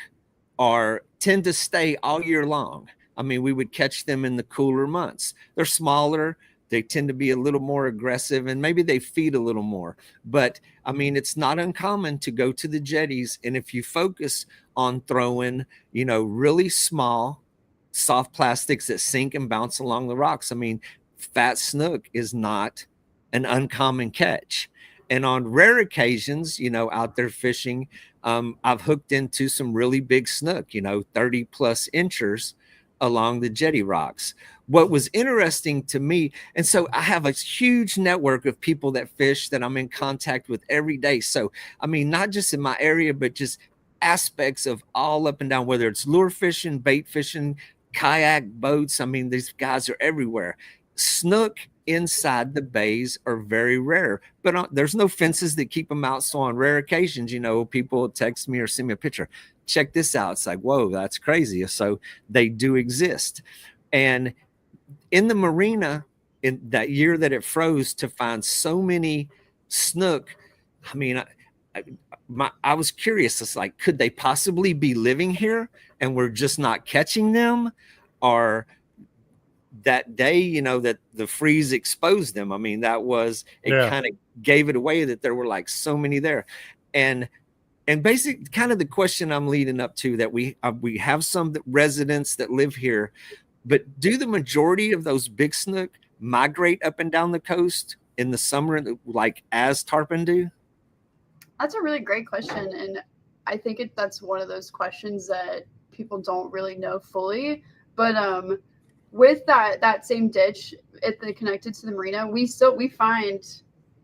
tend to stay all year long. I mean, we would catch them in the cooler months. They're smaller. They tend to be a little more aggressive, and maybe they feed a little more. But I mean, it's not uncommon to go to the jetties. And if you focus on throwing, really small, soft plastics that sink and bounce along the rocks, I mean, fat snook is not an uncommon catch. And on rare occasions, out there fishing, I've hooked into some really big snook, 30 plus inchers along the jetty rocks. What was interesting to me, and so I have a huge network of people that fish that I'm in contact with every day. So, I mean, not just in my area, but just aspects of all up and down, whether it's lure fishing, bait fishing, kayak, boats. I mean, these guys are everywhere. Snook inside the bays are very rare, but there's no fences that keep them out. So on rare occasions, people text me or send me a picture. Check this out. It's like, whoa, that's crazy. So they do exist. And in the marina, in that year that it froze, to find so many snook, I mean, I was curious. It's like, could they possibly be living here and we're just not catching them? Or that day, that the freeze exposed them. I mean, kind of gave it away that there were like so many there. And basically kind of the question I'm leading up to, that we have some residents that live here, but do the majority of those big snook migrate up and down the coast in the summer, like as tarpon do? That's a really great question. And I think that's one of those questions that people don't really know fully. But with that same ditch connected to the marina, we find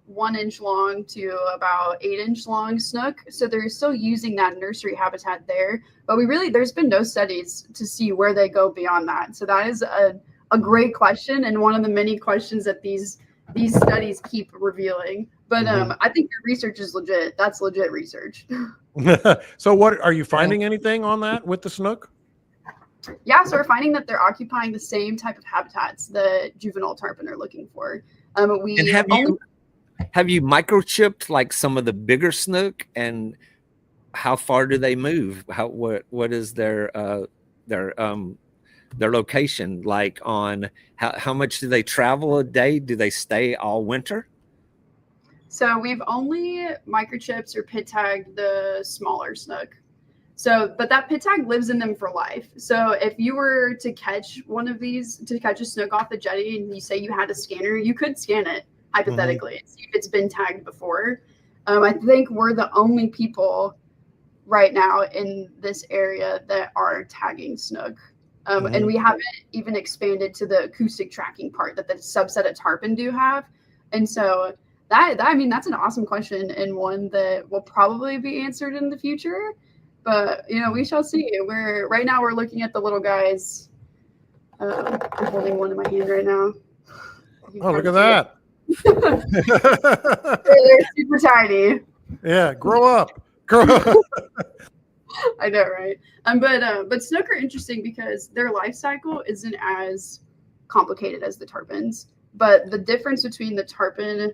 1 inch long to about 8 inch long snook. So they're still using that nursery habitat there, but there's been no studies to see where they go beyond that. So that is a great question, and one of the many questions that these studies keep revealing. But I think your research is legit. That's legit research. So what are you finding anything on that with the snook? Yeah, so we're finding that they're occupying the same type of habitats that juvenile tarpon are looking for. And have you microchipped like some of the bigger snook, and how far do they move? What is their location like? On how much do they travel a day? Do they stay all winter? So we've only microchipped or pit tagged the smaller snook. So, but that pit tag lives in them for life. So if you were to catch a snook off the jetty, and you say you had a scanner, you could scan it hypothetically and see if it's been tagged before. I think we're the only people right now in this area that are tagging snook. And we haven't even expanded to the acoustic tracking part that the subset of tarpon do have. And so that's an awesome question, and one that will probably be answered in the future. But, we shall see. Right now we're looking at the little guys. I'm holding one in my hand right now. Oh, look at that. They're super tiny. Yeah, grow up. I know, right? But snook are interesting because their life cycle isn't as complicated as the tarpons. But the difference between the tarpon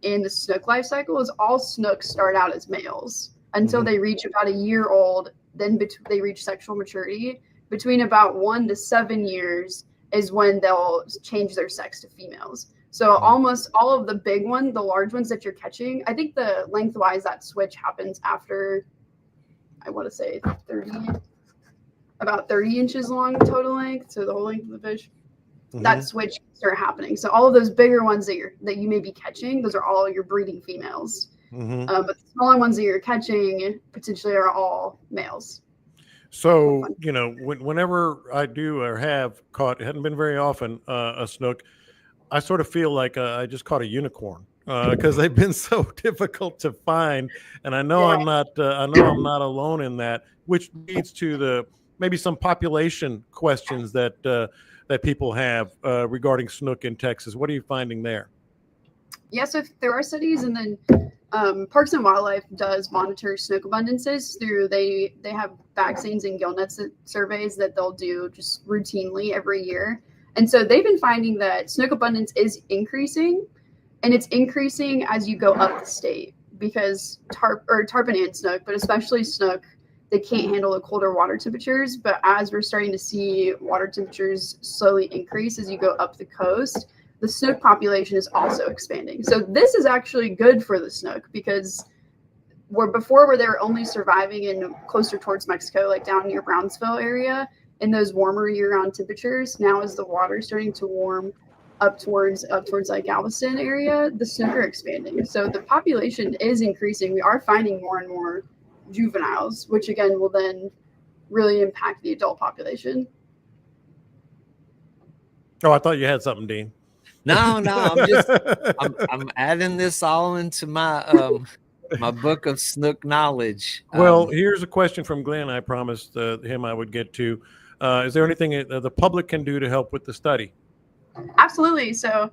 and the snook life cycle is all snooks start out as males until they reach about a year old. Then they reach sexual maturity. Between about 1 to 7 years, is when they'll change their sex to females. So almost all of the big ones, the large ones that you're catching, I think the lengthwise that switch happens after, I want to say about 30 inches long total length. So the whole length of the fish, that switch start happening. So all of those bigger ones that you may be catching, those are all your breeding females. But the smaller ones that you're catching potentially are all males. So, you know, whenever I do or have caught, it hadn't been very often, a snook, I sort of feel like I just caught a unicorn because they've been so difficult to find. And I know I'm not alone in that, which leads to maybe some population questions that people have regarding snook in Texas. What are you finding there? Yeah, so there are studies, and then Parks and Wildlife does monitor snook abundances through they have vaccines and gillnet surveys that they'll do just routinely every year. And so they've been finding that snook abundance is increasing, and it's increasing as you go up the state because tarpon and snook, but especially snook, they can't handle the colder water temperatures. But as we're starting to see water temperatures slowly increase as you go up the coast, the snook population is also expanding. So this is actually good for the snook because where they were only surviving in closer towards Mexico, like down near Brownsville area, in those warmer year-round temperatures. Now as the water is starting to warm up towards like Galveston area, the snook are expanding. So the population is increasing. We are finding more and more juveniles, which again will then really impact the adult population. Oh, I thought you had something, Dean. No, I'm adding this all into my my book of snook knowledge. Well, here's a question from Glenn. I promised him I would get to. Is there anything the public can do to help with the study? Absolutely. So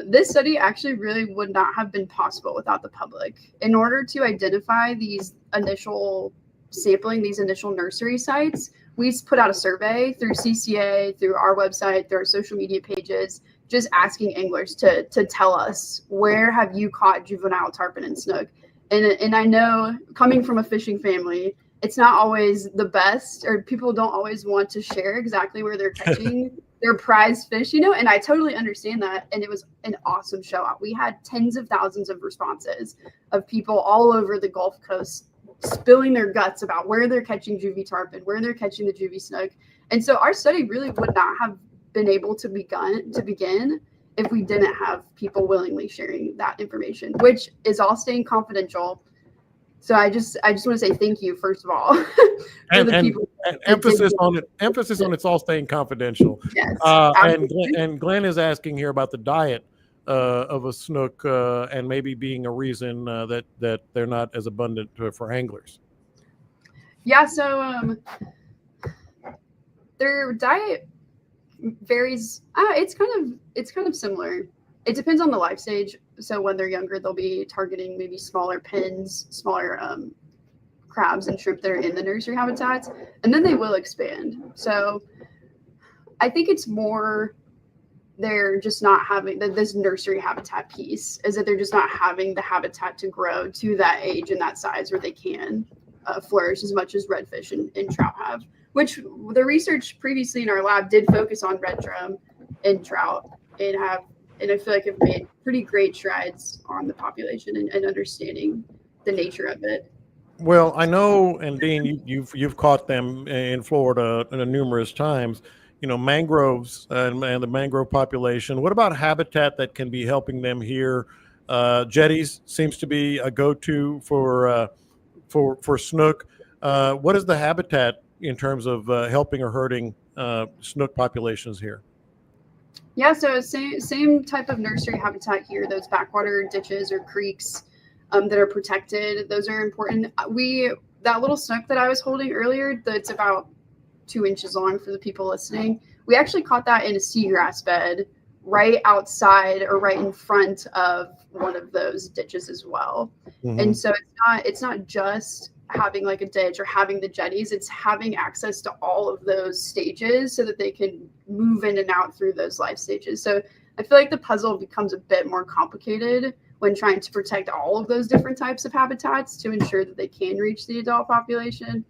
this study actually really would not have been possible without the public. In order to identify these initial sampling, these initial nursery sites, we put out a survey through CCA, through our website, through our social media pages, just asking anglers to tell us, where have you caught juvenile tarpon and snook? And I know, coming from a fishing family, it's not always the best, or people don't always want to share exactly where they're catching their prize fish, and I totally understand that. And it was an awesome show out. We had tens of thousands of responses of people all over the Gulf Coast spilling their guts about where they're catching juvie tarpon, where they're catching the juvie snook. And so our study really would not have been able to begin if we didn't have people willingly sharing that information, which is all staying confidential. So I just want to say thank you, first of all, for the people. And emphasis on it's all staying confidential. Yes, and Glenn is asking here about the diet of a snook and maybe being a reason that they're not as abundant for anglers. Yeah, so their diet varies. It's kind of similar. It depends on the life stage. So when they're younger, they'll be targeting maybe smaller pens, smaller crabs and shrimp that are in the nursery habitats, and then they will expand. So I think it's more they're just not having this nursery habitat piece, is that they're just not having the habitat to grow to that age and that size where they can flourish as much as redfish and trout have, which the research previously in our lab did focus on red drum and trout, and I feel like have made pretty great strides on the population and understanding the nature of it. Well, I know, and Dean, you've caught them in Florida numerous times. Mangroves and the mangrove population. What about habitat that can be helping them here? Jetties seems to be a go-to for snook. What is the habitat in terms of helping or hurting snook populations here? Yeah, so same type of nursery habitat here. Those backwater ditches or creeks that are protected, those are important. That little snook that I was holding earlier, that's about 2 inches long for the people listening, we actually caught that in a seagrass bed right outside or right in front of one of those ditches as well. Mm-hmm. And so it's not just having like a ditch or having the jetties, it's having access to all of those stages so that they can move in and out through those life stages. So I feel like the puzzle becomes a bit more complicated when trying to protect all of those different types of habitats to ensure that they can reach the adult population.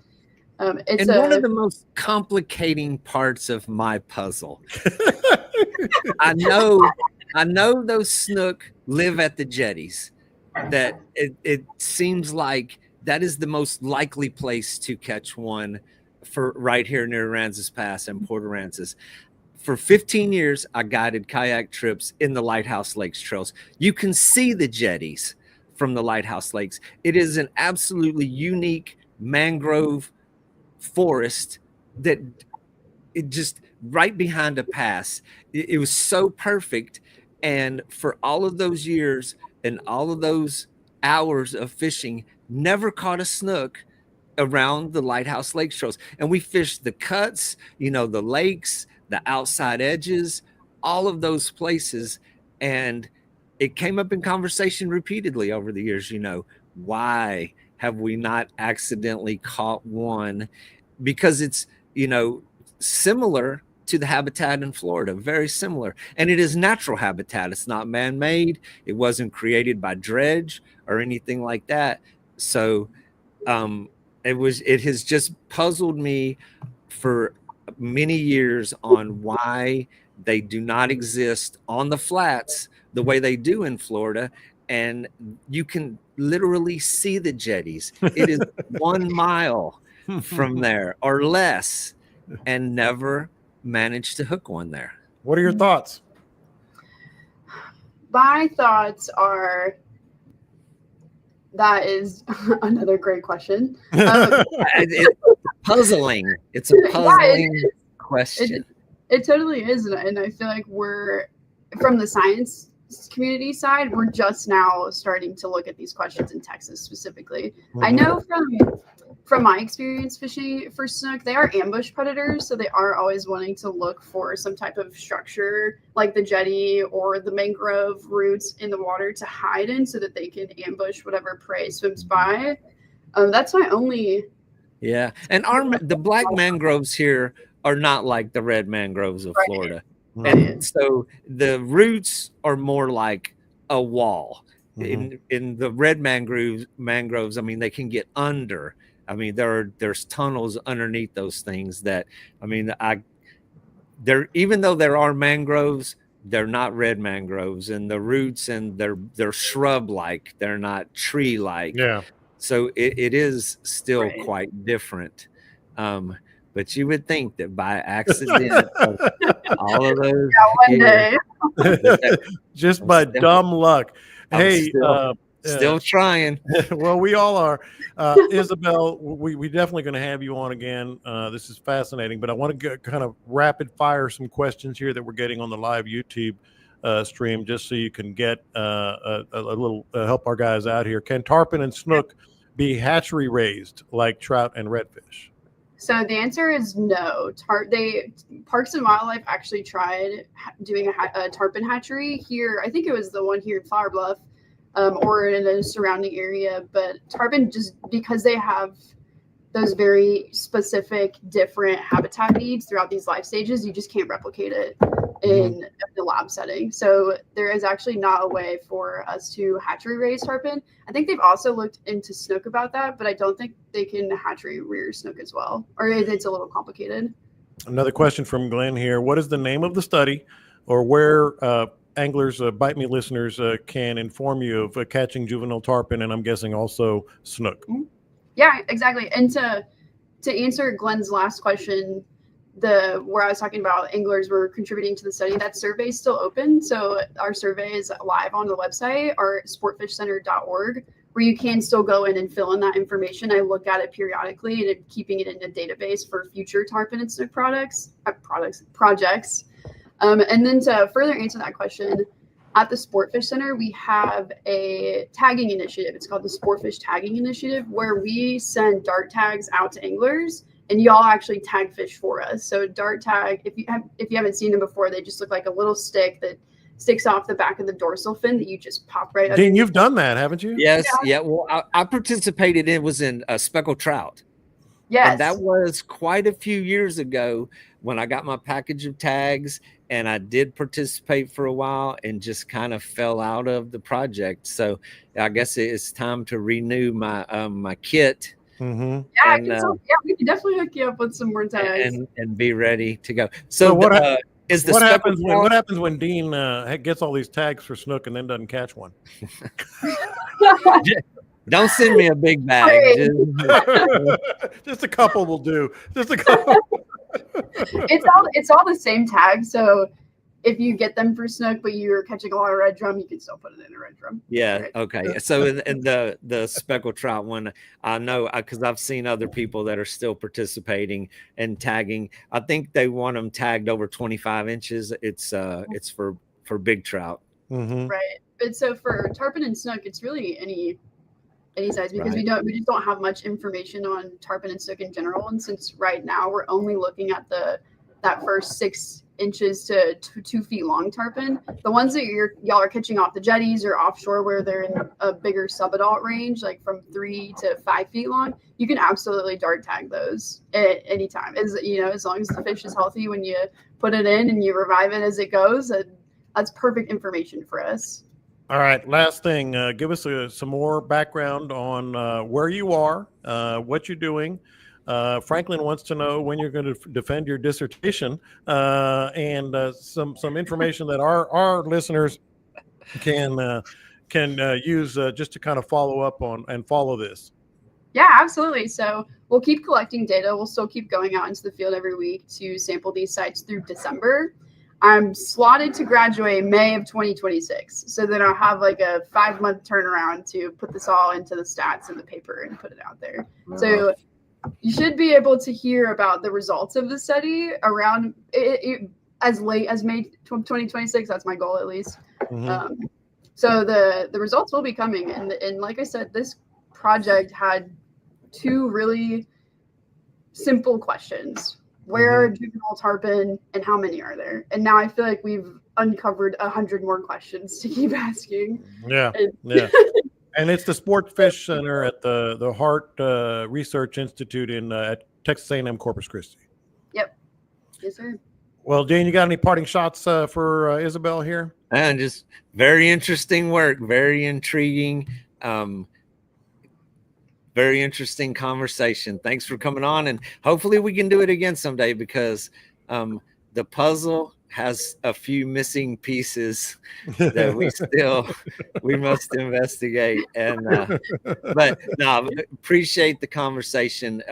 It's and one of the most complicating parts of my puzzle. I know those snook live at the jetties. That it seems like that is the most likely place to catch one for right here near Aransas Pass and Port Aransas. For 15 years, I guided kayak trips in the Lighthouse Lakes trails. You can see the jetties from the Lighthouse Lakes. It is an absolutely unique mangrove forest that it just right behind a pass. It was so perfect. And for all of those years and all of those hours of fishing, never caught a snook around the Lighthouse Lakes trails. And we fished the cuts, the lakes, the outside edges, all of those places. And it came up in conversation repeatedly over the years, why have we not accidentally caught one? Because it's, similar to the habitat in Florida, very similar. And it is natural habitat. It's not man-made. It wasn't created by dredge or anything like that. So it has just puzzled me for many years on why they do not exist on the flats the way they do in Florida. And you can literally see the jetties. It is 1 mile from there or less, and never managed to hook one there. What are your thoughts? My thoughts are that is another great question. It's puzzling. It's a puzzling question. It totally is. And I feel like we're, from the science community side, we're just now starting to look at these questions in Texas specifically. Mm-hmm. I know from my experience fishing for snook, they are ambush predators, so they are always wanting to look for some type of structure like the jetty or the mangrove roots in the water to hide in so that they can ambush whatever prey swims by. That's my only... Yeah, and the black mangroves here are not like the red mangroves of Florida. Right. And so the roots are more like a wall. Mm-hmm. In the red mangroves, I mean, they can get under. I mean, there's tunnels underneath those things that, I mean, even though there are mangroves, they're not red mangroves, and the roots and they're shrub-like, they're not tree-like. Yeah. So it is still quite different. But you would think that by accident, all of those, one day, just by dumb luck. Hey, still trying. Well, we all are. Isabel, we definitely going to have you on again. This is fascinating, but I want to kind of rapid fire some questions here that we're getting on the live YouTube stream, just so you can get a little help our guys out here. Can tarpon and snook be hatchery raised like trout and redfish? So the answer is no. Parks and Wildlife actually tried doing a tarpon hatchery here. I think it was the one here in Flower Bluff, or in a surrounding area. But tarpon, just because they have those very specific different habitat needs throughout these life stages, you just can't replicate it in the lab setting. So there is actually not a way for us to hatchery raise tarpon. I think they've also looked into snook about that, but I don't think they can hatchery rear snook as well, or it's a little complicated. Another question from Glenn here. What is the name of the study, or where anglers, Bite Me listeners can inform you of catching juvenile tarpon, and I'm guessing also snook? Yeah, exactly. And to answer Glenn's last question, where I was talking about anglers were contributing to the study, that survey is still open. So our survey is live on the website, or sportfishcenter.org, where you can still go in and fill in that information. I look at it periodically and keeping it in a database for future tarpon and snook projects. And then to further answer that question, at the Sportfish Center, we have a tagging initiative. It's called the Sportfish Tagging Initiative, where we send dart tags out to anglers, and y'all actually tag fish for us. So dart tag, if you haven't seen them before, they just look like a little stick that sticks off the back of the dorsal fin that you just pop right up. Dean, you've done that, haven't you? Yes. Yeah. Well, I participated. It was in speckled trout. Yes. And that was quite a few years ago when I got my package of tags, and I did participate for a while and just kind of fell out of the project. So I guess it's time to renew my my kit Mm-hmm. Yeah, And, we can definitely hook you up with some more tags. and be ready to go. So So what is the what speckled happens trout? what happens when Dean gets all these tags for snook and then doesn't catch one? Don't send me a big bag. Wait. Just a couple will do. Just a couple. It's all the same tag. So if you get them for snook, but you're catching a lot of red drum, you can still put it in a red drum. Yeah. Right. Okay. So in the speckled trout one, I know because I've seen other people that are still participating and tagging. I think they want them tagged over 25 inches. It's for big trout. Mm-hmm. Right. But so for tarpon and snook, it's really any size because Right. we just don't have much information on tarpon and snook in general. And since right now we're only looking at that first 6 inches to 2 feet long tarpon, the ones that y'all are catching off the jetties or offshore where they're in a bigger subadult range, like from 3 to 5 feet long, you can absolutely dart tag those at any time. As long as the fish is healthy when you put it in and you revive it as it goes, that's perfect information for us. All right. Last thing, give us some more background on where you are, what you're doing. Franklin wants to know when you're going to defend your dissertation, and some information that our listeners can use just to kind of follow up on and follow this. Yeah, absolutely. So we'll keep collecting data. We'll still keep going out into the field every week to sample these sites through December. I'm slotted to graduate May of 2026. So then I'll have like a 5-month turnaround to put this all into the stats in the paper and put it out there. So you should be able to hear about the results of the study around as late as May 2026. That's my goal, at least. Mm-hmm. So the results will be coming. And like I said, this project had 2 really simple questions. Where are juvenile tarpon and how many are there? And now I feel like we've uncovered 100 more questions to keep asking. Yeah. And it's the Sportfish Center at the Harte Research Institute at Texas A&M Corpus Christi. Yep. Yes, sir. Well, Dean, you got any parting shots for Isabel here? And just very interesting work, very intriguing. Very interesting conversation. Thanks for coming on, and hopefully we can do it again someday because the puzzle has a few missing pieces that we must investigate. And but no, appreciate the conversation.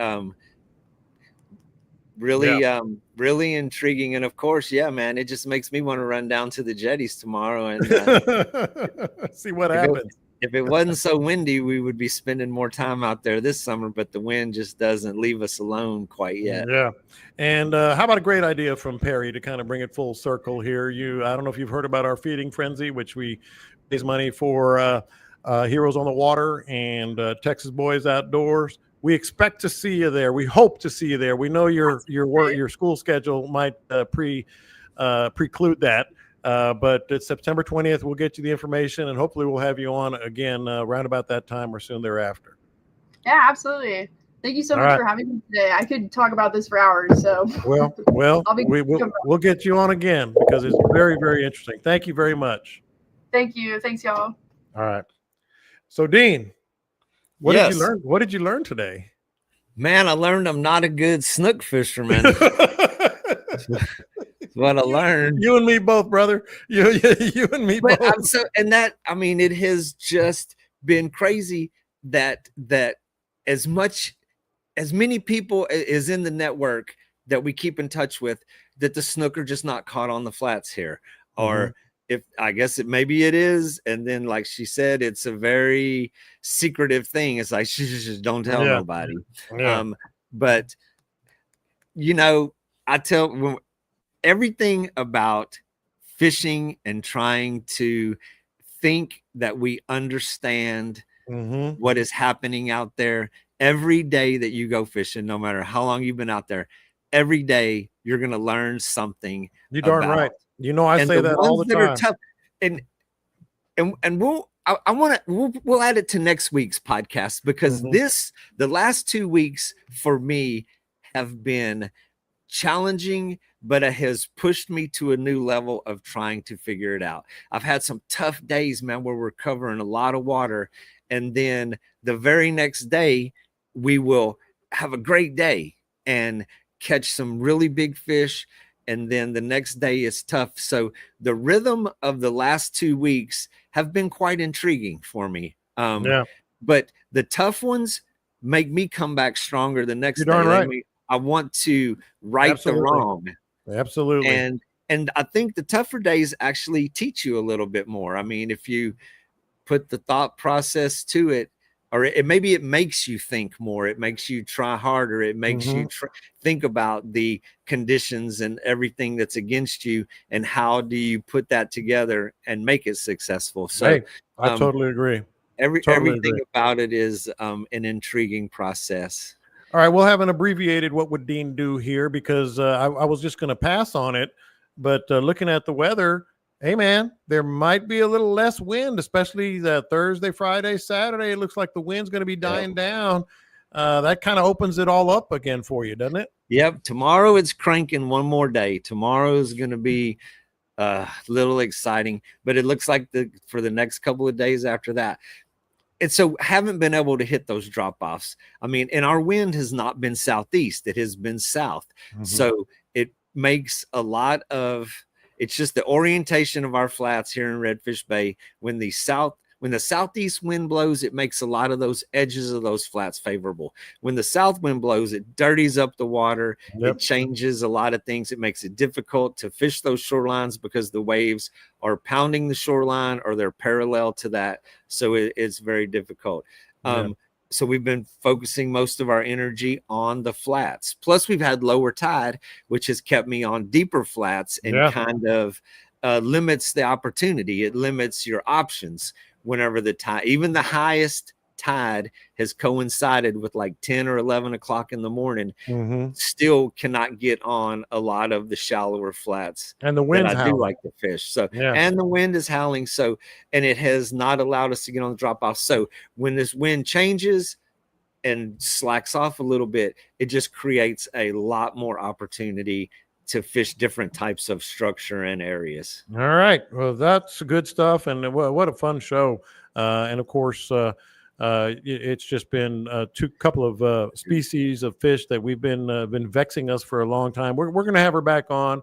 Really intriguing, and of course, yeah, man, it just makes me want to run down to the jetties tomorrow and see what happens. If it wasn't so windy, we would be spending more time out there this summer, but the wind just doesn't leave us alone quite yet. Yeah. And how about a great idea from Perry to kind of bring it full circle here? I don't know if you've heard about our feeding frenzy, which we raise money for Heroes on the Water and Texas Boys Outdoors. We expect to see you there. We hope to see you there. We know your school schedule might preclude that. But it's September 20th. We'll get you the information, and hopefully we'll have you on again around about that time or soon thereafter. Yeah, absolutely. Thank you so much for having me today. I could talk about this for hours. So well, we'll get you on again because it's very, very interesting. Thank you very much. Thank you. Thanks, y'all. All right. So, Dean, what did you learn? What did you learn today? Man, I learned I'm not a good snook fisherman. What I learned. You and me both, brother. You and me both. It has just been crazy that as many people is in the network that we keep in touch with, that the snook are just not caught on the flats here. Or if I guess maybe it is, and then like she said, it's a very secretive thing. It's like just don't tell nobody. Yeah. But I tell everything about fishing and trying to think that we understand what is happening out there. Every day that you go fishing, no matter how long you've been out there, every day you're going to learn something. You're darn right. I say that all the time. Are tough, and we'll add it to next week's podcast because the last 2 weeks for me have been challenging, but it has pushed me to a new level of trying to figure it out. I've had some tough days, man, where we're covering a lot of water. And then the very next day, we will have a great day and catch some really big fish. And then the next day is tough. So the rhythm of the last 2 weeks have been quite intriguing for me. But the tough ones make me come back stronger the next day. Right. I want to right the wrong. Absolutely. And I think the tougher days actually teach you a little bit more. I mean, if you put the thought process to it, or maybe it makes you think more. It makes you try harder. It makes you think about the conditions and everything that's against you, and how do you put that together and make it successful. So hey, I totally agree. Everything about it is an intriguing process. All right, we'll have an abbreviated "What Would Dean Do" here, because I was just going to pass on it, but looking at the weather, hey man, there might be a little less wind, especially Thursday, Friday, Saturday. It looks like the wind's going to be dying down. That kind of opens it all up again for you, doesn't it? Yep. Tomorrow it's cranking one more day. Tomorrow is going to be a little exciting, but it looks like for the next couple of days after that. And so haven't been able to hit those drop-offs. I mean, and our wind has not been southeast. It has been south. So it makes a lot of, it's just the orientation of our flats here in Redfish Bay. When the southeast wind blows, it makes a lot of those edges of those flats favorable. When the south wind blows, it dirties up the water. It changes a lot of things. It makes it difficult to fish those shorelines because the waves are pounding the shoreline or they're parallel to that. So it's very difficult. So we've been focusing most of our energy on the flats. Plus we've had lower tide, which has kept me on deeper flats and kind of limits the opportunity. It limits your options whenever the tide, even the highest tide has coincided with like 10 or 11 o'clock in the morning, still cannot get on a lot of the shallower flats. And the wind's howling. I do like to fish. So, and the wind is howling. So, and it has not allowed us to get on the drop off. So when this wind changes and slacks off a little bit, it just creates a lot more opportunity to fish different types of structure and areas. All right. Well, that's good stuff. And what a fun show. And of course, it's just been couple of species of fish that we've been vexing us for a long time. We're going to have her back on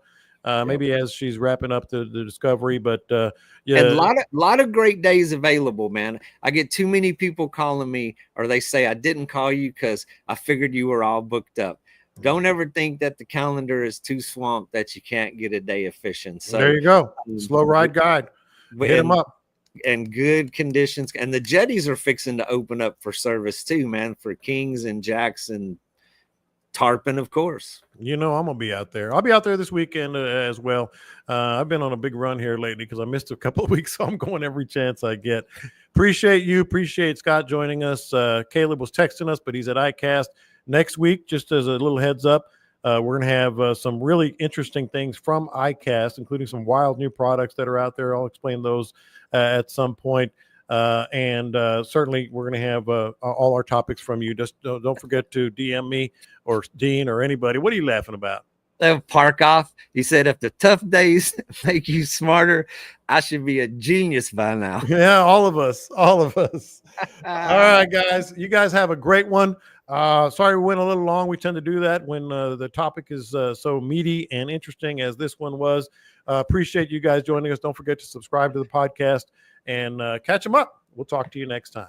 maybe as she's wrapping up the discovery, but and a lot of great days available, man. I get too many people calling me, or they say I didn't call you because I figured you were all booked up. Don't ever think that the calendar is too swamped that you can't get a day of fishing. So there you go. Slow Ride Guide. Hit them up. And good conditions. And the jetties are fixing to open up for service too, man, for kings and jacks and tarpon, of course. You know, I'm going to be out there. I'll be out there this weekend as well. I've been on a big run here lately because I missed a couple of weeks, so I'm going every chance I get. Appreciate you. Appreciate Scott joining us. Caleb was texting us, but he's at iCast. Next week, just as a little heads up, we're going to have some really interesting things from iCast, including some wild new products that are out there. I'll explain those at some point. And certainly we're going to have all our topics from you. Just don't forget to DM me or Dean or anybody. What are you laughing about? Park off. He said, if the tough days make you smarter, I should be a genius by now. Yeah, all of us. All right, guys. You guys have a great one. Sorry we went a little long. We tend to do that when the topic is so meaty and interesting as this one was. Appreciate you guys joining us. Don't forget to subscribe to the podcast and catch them up. We'll talk to you next time.